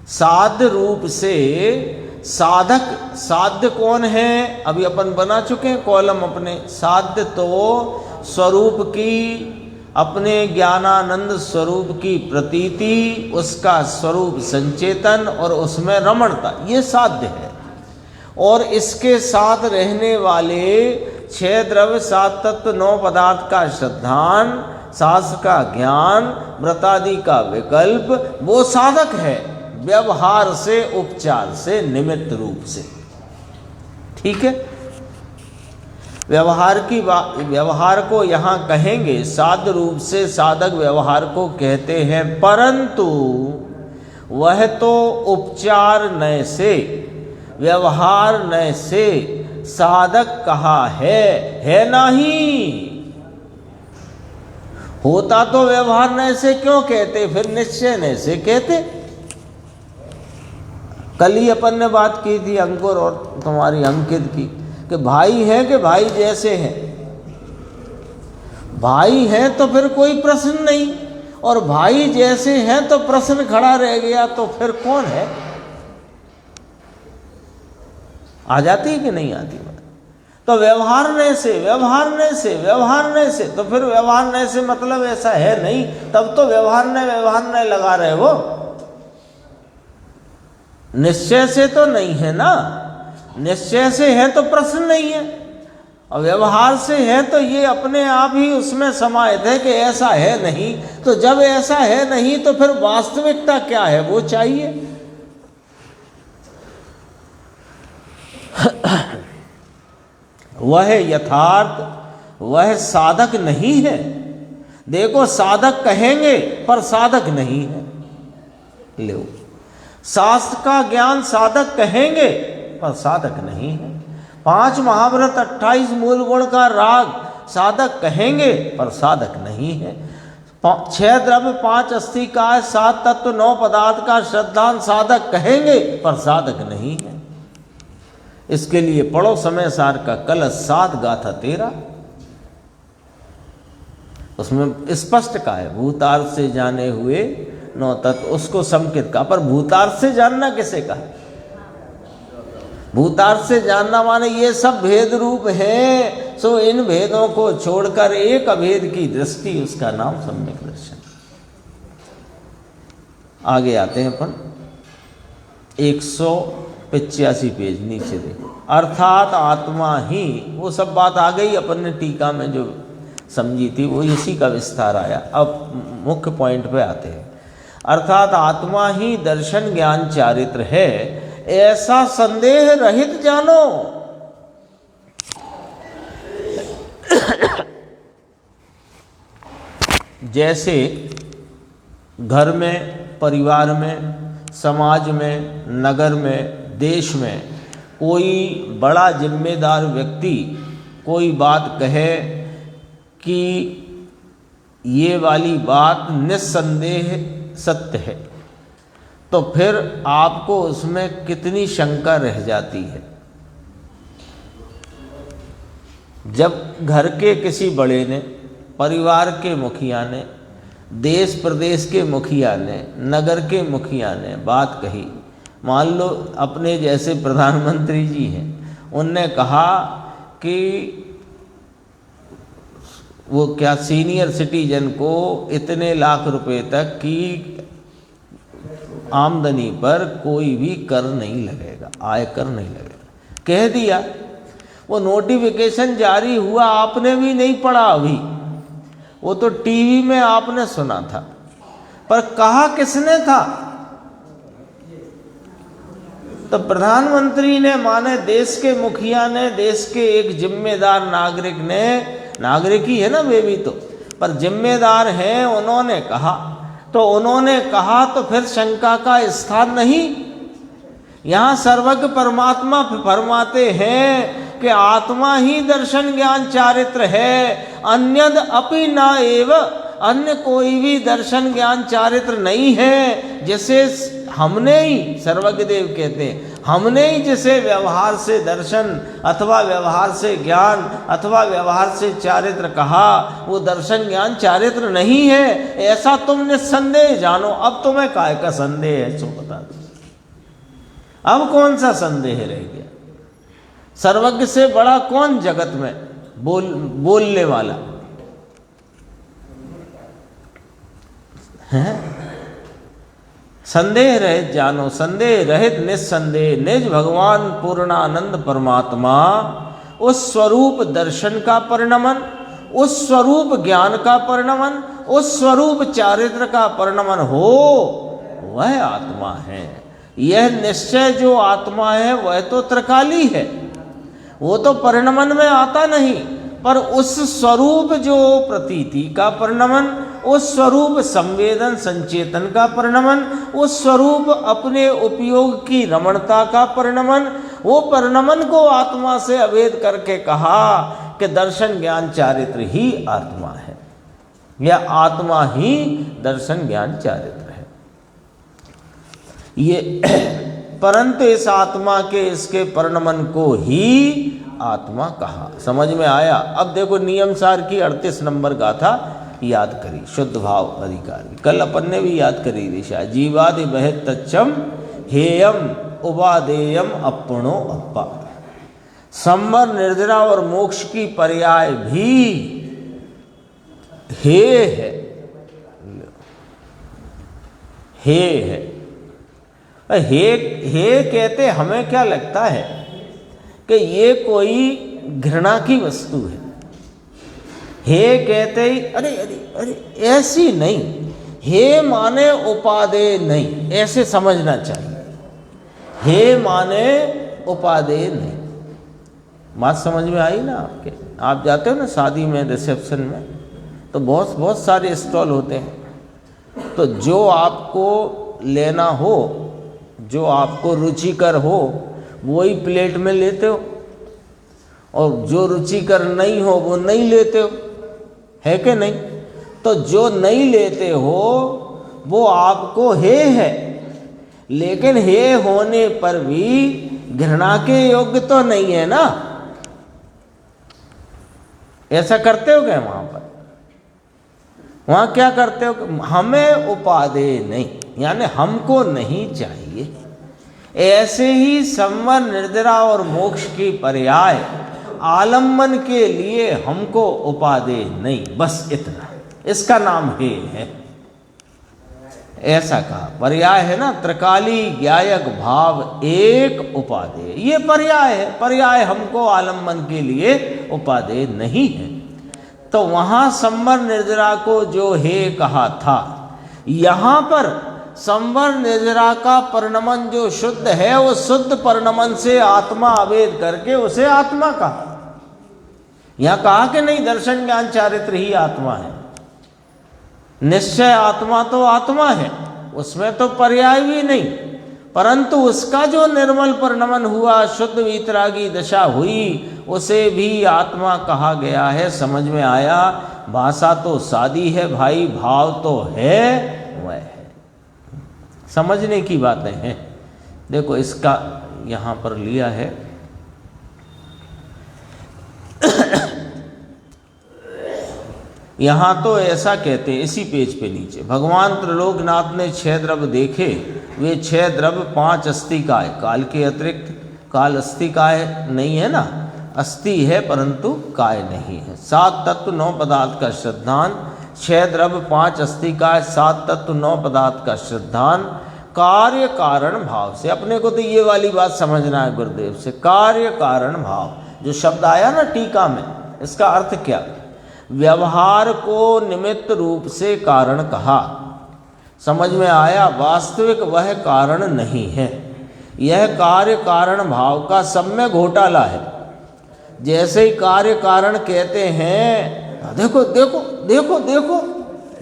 साध्य रूप से। साधक, साध्य कौन है? अभी अपन बना चुके हैं कॉलम अपने। साध्य तो स्वरूप की, अपने ज्ञानानंद स्वरूप की प्रतीति, उसका स्वरूप संचेतन और उसमें रमणता, ये साध्य है। और इसके साथ रहने वाले 6 द्रव्य, 7 तत्व, 9 पदार्थ का श्रद्धान, शास्त्र का ज्ञान, व्रतादि का विकल्प, वो साधक है व्यवहार से, उपचार से, निमित्त रूप से। ठीक है? व्यवहार को यहाँ कहेंगे साध्य रूप से। साधक व्यवहार को कहते हैं, परंतु वह तो उपचार नय से, व्यवहार नय से साधक कहा है नहीं। होता तो व्यवहार नय से क्यों कहते, फिर निश्चय नय से कहते। कल ही अपन ने बात की थी अंकुर और तुम्हारी अंकित की, कि भाई हैं कि भाई जैसे हैं। भाई हैं तो फिर कोई प्रश्न नहीं, और भाई जैसे हैं तो प्रश्न खड़ा रह गया, तो फिर कौन है? आ जाती है कि नहीं आती बात? तो व्यवहार नय से, व्यवहार नय से, व्यवहार नय से, तो फिर व्यवहार नय से मतलब ऐसा है नहीं, तब तो व्यवहार नय लगा रहे हो। निश्चय से तो नहीं है ना, निश्चय से है तो प्रश्न नहीं है, और व्यवहार से है तो ये अपने आप ही उसमें समाहित है कि ऐसा है नहीं। तो जब ऐसा है नहीं तो फिर वास्तविकता क्या है, वो चाहिए। वह यथार्थ, वह साधक नहीं है। देखो, साधक कहेंगे पर साधक नहीं है। लो, शास्त्र का ज्ञान साधक कहेंगे पर साधक नहीं है। 5 महाव्रत 28 मूल गुण का राग साधक कहेंगे पर साधक नहीं है। 6 द्रव्य 5 अस्थि का 7 तत्व 9 पदार्थ का श्रद्धान साधक कहेंगे पर साधक नहीं है। इसके लिए पढ़ो समय सार का कलश 7 गाथा 13, उसमें स्पष्ट का है भूतार्थ से जाने हुए 9 तत्व, उसको संकित का। पर भूतार्थ से जानना किसे का? भूतार्थ से जानना माने ये सब भेद रूप हैं, सो इन भेदों को छोड़कर एक अभेद की दृष्टि, उसका नाम सम्यक दर्शन। आगे आते हैं अपन 185 पेज नीचे देखो। अर्थात आत्मा ही, वो सब बात आ गई अपन ने टीका में जो समझी थी, वो इसी का विस्तार आया। अब मुख्य पॉइंट पे आते हैं। अर्थात आत्मा ही दर्शन ज्ञान चारित्र है, ऐसा संदेह रहित जानो। जैसे घर में, परिवार में, समाज में, नगर में, देश में कोई बड़ा जिम्मेदार व्यक्ति कोई बात कहे कि ये वाली बात निस्संदेह सत्य है, तो फिर आपको उसमें कितनी शंका रह जाती है। जब घर के किसी बड़े ने, परिवार के मुखिया ने, देश प्रदेश के मुखिया ने, नगर के मुखिया ने बात कही, मान लो अपने जैसे प्रधानमंत्री जी हैं, उनने कहा कि वो क्या सीनियर सिटीजन को इतने लाख रुपए तक की आमदनी पर कोई भी कर नहीं लगेगा, आयकर नहीं लगेगा, कह दिया। वो नोटिफिकेशन जारी हुआ, आपने भी नहीं पढ़ा अभी, वो तो टीवी में आपने सुना था, पर कहा किसने था? तो प्रधानमंत्री ने, माने देश के मुखिया ने, देश के एक जिम्मेदार नागरिक ने, नागरिक ही है ना वे भी तो, पर जिम्मेदार हैं, उन्होंने कहा। तो उन्होंने कहा तो फिर शंका का स्थान नहीं। यहाँ सर्वज्ञ परमात्मा फरमाते हैं कि आत्मा ही दर्शन ज्ञान चारित्र है, अन्यद अपि न एव, अन्य कोई भी दर्शन ज्ञान चारित्र नहीं है। जैसे हमने ही, सर्वज्ञ देव कहते हैं, हमने ही जिसे व्यवहार से दर्शन अथवा व्यवहार से ज्ञान अथवा व्यवहार से चारित्र कहा, वो दर्शन ज्ञान चारित्र नहीं है, ऐसा तुम निस्संदेह जानो। अब तुम्हें काय का संदेह है, सो बता दो, अब कौन सा संदेह रह गया? सर्वज्ञ से बड़ा कौन जगत में बोलने वाला है? संदेह रहित जानो, संदेह रहित निस्संदेह निज भगवान पूर्णानंद परमात्मा, उस स्वरूप दर्शन का परिणमन, उस स्वरूप ज्ञान का परिणमन, उस स्वरूप चारित्र का परिणमन हो, वह आत्मा है। यह निश्चय जो आत्मा है वह तो त्रिकाली है, वो तो परिणमन में आता नहीं, पर उस स्वरूप जो प्रतीति का परिणमन, उस स्वरूप संवेदन संचेतन का परिणमन, उस स्वरूप अपने उपयोग की रमणता का परिणमन, वो परिणमन को आत्मा से अभेद करके कहा कि दर्शन ज्ञान चारित्र ही आत्मा है, या आत्मा ही दर्शन ज्ञान चारित्र है। ये परंतु इस आत्मा के, इसके परिणमन को ही आत्मा कहा। समझ में आया? अब देखो नियम सार की 38 नंबर गाथा याद करी, शुद्ध भाव अधिकारी, कल अपन ने भी याद करी दिशा। जीवादि बहित तच्चम हेयम उपादेयम अपनो अपा। संवर निर्जरा और मोक्ष की पर्याय भी हे है, हे है। हे कहते हमें क्या लगता है कि ये कोई घृणा की वस्तु है। हे कहते ही अरे अरे अरे ऐसी नहीं, हे माने उपादेय नहीं, ऐसे समझना चाहिए। हे माने उपादेय नहीं। बात समझ में आई ना आपके? आप जाते हो ना शादी में, रिसेप्शन में, तो बहुत सारे स्टॉल होते हैं, तो जो आपको लेना हो, जो आपको रुचिकर हो, वही प्लेट में लेते हो, और जो रुचिकर नहीं हो वो नहीं लेते हो, है कि नहीं? तो जो नहीं लेते हो वो आपको हे है, लेकिन हे होने पर भी घृणा के योग्य तो नहीं है ना। ऐसा करते हो क्या वहां पर? वहां क्या करते हो? हमें उपादेय नहीं, यानी हमको नहीं चाहिए। ऐसे ही संवर निर्जरा और मोक्ष की पर्याय आलम्बन के लिए हमको उपादेय नहीं, बस इतना, इसका नाम हे है। ऐसा कहा। पर्याय है ना, त्रिकाली ज्ञायक भाव एक उपादेय, ये पर्याय है। पर्याय हमको आलम्बन के लिए उपादेय नहीं है। तो वहां संवर निर्जरा को जो हे कहा था, यहां पर संवर निर्जरा का परिणमन जो शुद्ध है, वो शुद्ध परिणमन से आत्मा अभेद करके उसे आत्मा कहा। यहां कहा कि नहीं दर्शन ज्ञान चारित्र ही आत्मा है, निश्चय आत्मा तो आत्मा है, उसमें तो पर्याय भी नहीं, परंतु उसका जो निर्मल परिणमन हुआ, शुद्ध वीतरागी दशा हुई, उसे भी आत्मा कहा गया है। समझ में आया? भाषा तो सादी है भाई, भाव तो है वह है। समझने की बातें हैं। देखो इसका यहाँ पर लिया है यहाँ तो ऐसा कहते हैं इसी पेज पे नीचे, भगवान त्रिलोकनाथ ने 6 द्रव्य देखे, वे 6 द्रव्य 5 अस्थि का है, काल के अतिरिक्त। काल अस्थि काय नहीं है ना, अस्थि है परंतु काय नहीं है। 7 तत्व 9 पदार्थ का श्रद्धान, 6 द्रव्य 5 अस्थि का है, 7 तत्व 9 पदार्थ का श्रद्धान, कार्य कारण भाव से। अपने को तो ये वाली बात समझना है गुरुदेव से, कार्य कारण भाव जो शब्द आया ना टीका में, इसका अर्थ क्या? व्यवहार को निमित्त रूप से कारण कहा। समझ में आया? वास्तविक वह कारण नहीं है, यह कार्य कारण भाव का सब में घोटाला है। जैसे ही कार्य कारण कहते हैं, देखो देखो देखो देखो,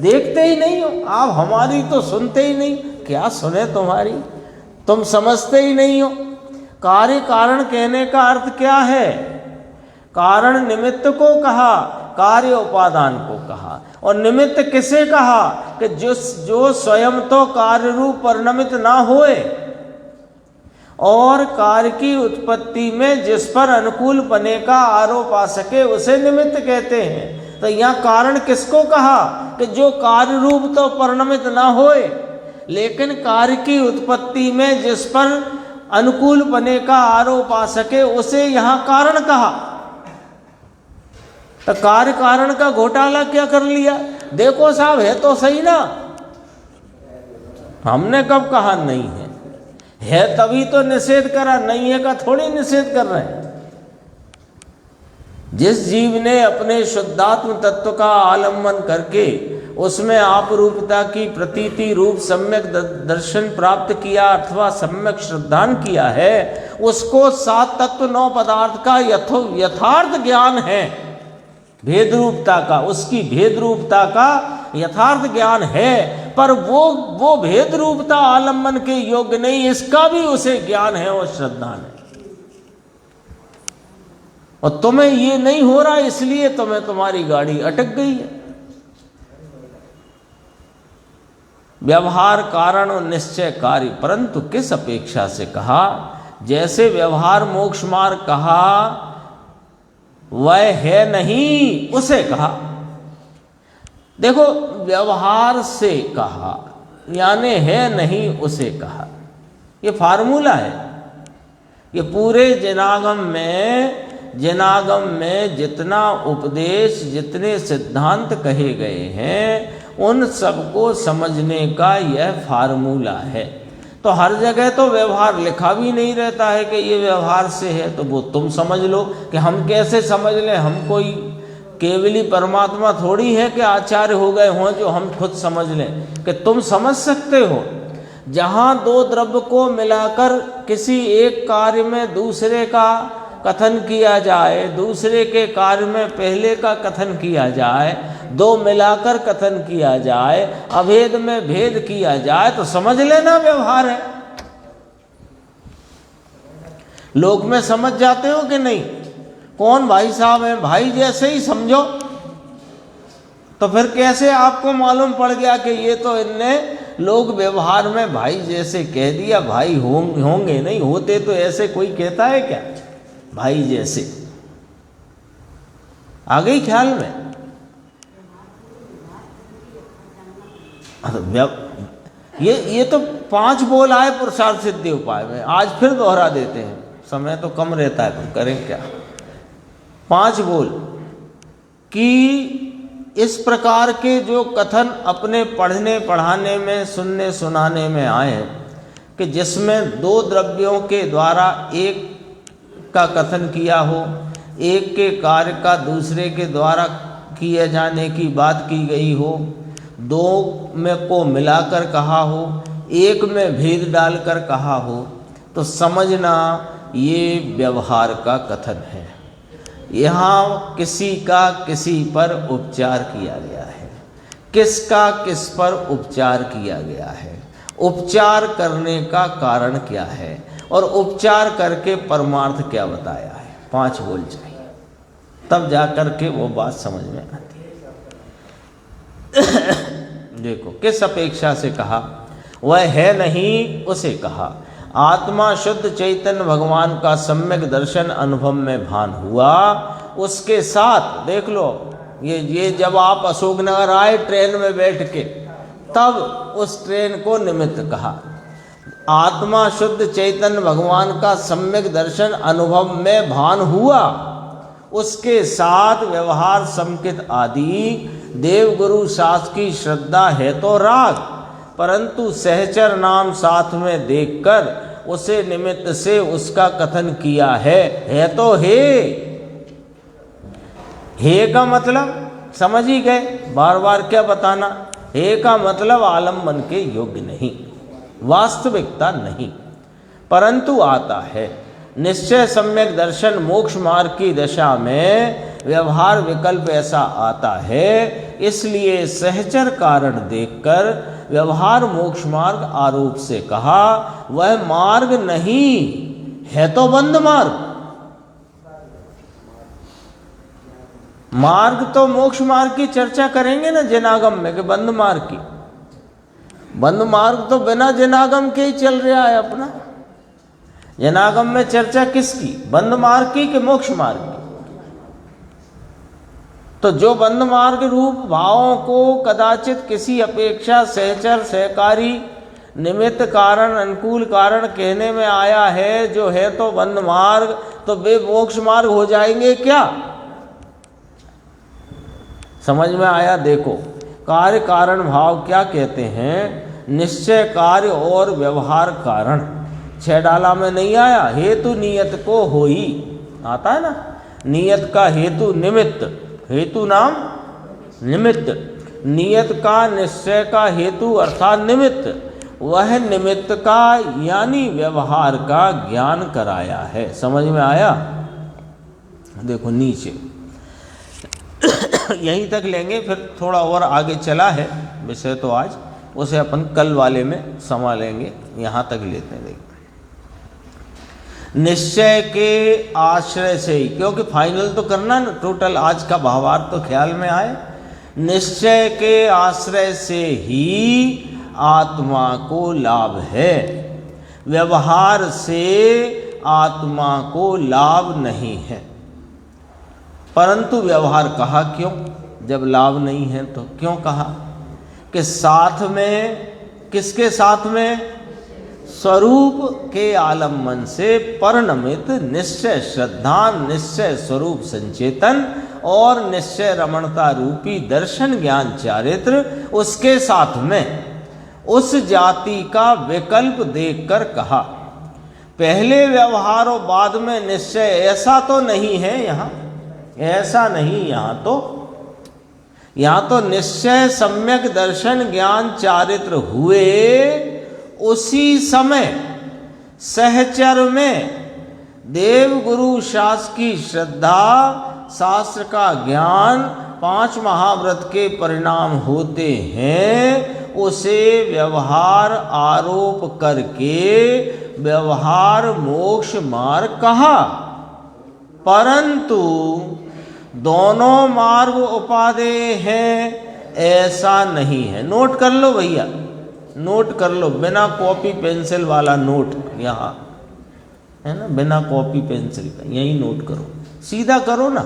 देखते ही नहीं हो आप, हमारी तो सुनते ही नहीं। क्या सुने तुम्हारी, तुम समझते ही नहीं हो। कार्य कारण कहने का अर्थ क्या है? कारण निमित्त को कहा, कार्य उपादान को कहा। और निमित्त किसे कहा? कि जो स्वयं तो कार्य रूप परिणमित ना होए और कार्य की उत्पत्ति में जिस पर अनुकूल बने का आरोप आ सके, उसे निमित्त कहते हैं। तो यहाँ कारण किसको कहा? कि जो कार्य रूप तो परिणमित ना होए, लेकिन कार्य की उत्पत्ति में जिस पर अनुकूल बने का आरोप आ सके, उसे यहाँ कारण कहा। तो कार्य कारण का घोटाला क्या कर लिया? देखो साहब, है तो सही ना, हमने कब कहा नहीं है तभी तो निषेध करा, नहीं है का थोड़ी निषेध कर रहे हैं। जिस जीव ने अपने शुद्धात्म तत्व का आलम्बन करके उसमें आप रूपता की प्रतीति रूप सम्यक दर्शन प्राप्त किया अथवा सम्यक श्रद्धान किया है, उसको 7 तत्व 9 पदार्थ का यथार्थ ज्ञान है, भेद रूपता का, उसकी भेद रूपता का यथार्थ ज्ञान है। पर वो भेद रूपता आलम्बन के योग्य नहीं, इसका भी उसे ज्ञान है और श्रद्धान है। और तुम्हें ये नहीं हो रहा, इसलिए तुम्हारी गाड़ी अटक गई है। व्यवहार कारण और निश्चय कार्य, परंतु किस अपेक्षा से कहा? जैसे व्यवहार मोक्ष मार्ग कहा, वह है नहीं उसे कहा। देखो, व्यवहार से कहा यानी है नहीं उसे कहा, ये फार्मूला है। ये पूरे जिनागम में जितना उपदेश, जितने सिद्धांत कहे गए हैं, उन सबको समझने का यह फार्मूला है। तो हर जगह तो व्यवहार लिखा भी नहीं रहता है कि ये व्यवहार से है, तो वो तुम समझ लो कि हम कैसे समझ लें। हम कोई केवली परमात्मा थोड़ी है कि आचार्य हो गए हों जो हम खुद समझ लें। कि तुम समझ सकते हो, जहाँ 2 द्रव्य को मिलाकर किसी एक कार्य में दूसरे का कथन किया जाए, दूसरे के कार्य में पहले का कथन किया जाए, 2 मिलाकर कथन किया जाए, अभेद में भेद किया जाए, तो समझ लेना व्यवहार है। लोक में समझ जाते हो कि नहीं? कौन भाई साहब हैं, भाई जैसे ही समझो। तो फिर कैसे आपको मालूम पड़ गया कि ये तो इनने लोग व्यवहार में भाई जैसे कह दिया? भाई होंगे नहीं, होते तो ऐसे कोई कहता है क्या? भाई जैसे आ गई ख्याल में? ये तो 5 बोल आए पुरुषार्थ सिद्धि उपाय में, आज फिर दोहरा देते हैं, समय तो कम रहता है, तो करें क्या। 5 बोल कि इस प्रकार के जो कथन अपने पढ़ने पढ़ाने में, सुनने सुनाने में आए कि जिसमें दो द्रव्यों के द्वारा एक का कथन किया हो, एक के कार्य का दूसरे के द्वारा किए जाने की बात की गई हो, दो में को मिलाकर कहा हो, एक में भेद डालकर कहा हो, तो समझना ये व्यवहार का कथन है। यहाँ किसी का किसी पर उपचार किया गया है, किसका किस पर उपचार किया गया है, उपचार करने का कारण क्या है और उपचार करके परमार्थ क्या बताया है। 5 बोल चाहिए, तब जाकर के वो बात समझ में आती है। देखो किस अपेक्षा से कहा, वह है नहीं उसे कहा। आत्मा शुद्ध चैतन्य भगवान का सम्यक दर्शन अनुभव में भान हुआ, उसके साथ देख लो, ये जब आप अशोकनगर आए ट्रेन में बैठ के, तब उस ट्रेन को निमित्त कहा। आत्मा शुद्ध चैतन्य भगवान का सम्यक दर्शन अनुभव में भान हुआ, उसके साथ व्यवहार संकित आदि देव गुरु शास्त्र की श्रद्धा है तो राग, परंतु सहचर नाम साथ में देखकर उसे निमित्त से उसका कथन किया है तो हे का मतलब समझ ही गए, बार बार क्या बताना। हे का मतलब आलम्बन के योग्य नहीं, वास्तविकता नहीं, परंतु आता है। निश्चय सम्यक दर्शन मोक्ष मार्ग की दशा में व्यवहार विकल्प ऐसा आता है, इसलिए सहचर कारण देखकर व्यवहार मोक्ष मार्ग आरोप से कहा। वह मार्ग नहीं है तो बंद मार्ग, मार्ग तो मोक्ष मार्ग की चर्चा करेंगे ना जिनागम में, कि बंद मार्ग की। बंद मार्ग तो बिना जिनागम के ही चल रहा है अपना। जिनागम में चर्चा किसकी, बंद मार्ग की कि मोक्ष मार्ग की। तो जो बंद मार्ग रूप भावों को कदाचित किसी अपेक्षा सहचर सहकारी निमित्त कारण अनुकूल कारण कहने में आया है, जो है तो बंद मार्ग, तो वे मोक्ष मार्ग हो जाएंगे क्या? समझ में आया? देखो कार्य कारण भाव क्या कहते हैं, निश्चय कार्य और व्यवहार कारण। 6 डाला में नहीं आया, हेतु नियत को हो ही आता है ना, नियत का हेतु निमित्त, हेतु नाम निमित्त, नियत का निश्चय का हेतु अर्थात निमित्त, वह निमित्त का यानी व्यवहार का ज्ञान कराया है। समझ में आया? देखो नीचे यहीं तक लेंगे, फिर थोड़ा और आगे चला है विषय तो आज, उसे अपन कल वाले में संभालेंगे, यहाँ तक लेते हैं। देखो निश्चय के आश्रय से ही, क्योंकि फाइनल तो करना ना, टोटल आज का भावार्थ तो ख्याल में आए। निश्चय के आश्रय से ही आत्मा को लाभ है, व्यवहार से आत्मा को लाभ नहीं है। परंतु व्यवहार कहा क्यों, जब लाभ नहीं है तो क्यों कहा? कि साथ में, किसके साथ में? स्वरूप के आलम्बन से परिणमित निश्चय श्रद्धा, निश्चय स्वरूप संचेतन और निश्चय रमणता रूपी दर्शन ज्ञान चारित्र, उसके साथ में उस जाति का विकल्प देखकर कहा। पहले व्यवहार और बाद में निश्चय, ऐसा तो नहीं है यहाँ, ऐसा नहीं। यहाँ तो निश्चय सम्यक दर्शन ज्ञान चारित्र हुए, उसी समय सहचर में देव गुरु शास्त्र की श्रद्धा, शास्त्र का ज्ञान, 5 महाव्रत के परिणाम होते हैं, उसे व्यवहार आरोप करके व्यवहार मोक्ष मार्ग कहा। परंतु दोनों मार्ग उपादेय हैं ऐसा नहीं है। नोट कर लो भैया, नोट कर लो, बिना कॉपी पेंसिल वाला नोट यहाँ है ना, बिना कॉपी पेंसिल का यही नोट करो, सीधा करो ना।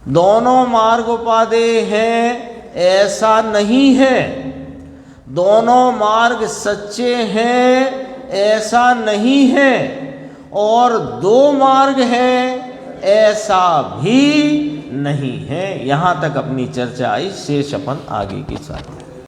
दोनों मार्ग उपादेय हैं ऐसा नहीं है, दोनों मार्ग सच्चे हैं ऐसा नहीं है, और 2 मार्ग हैं ऐसा भी नहीं है। यहाँ तक अपनी चर्चा आई, शेष अपन आगे की साथ।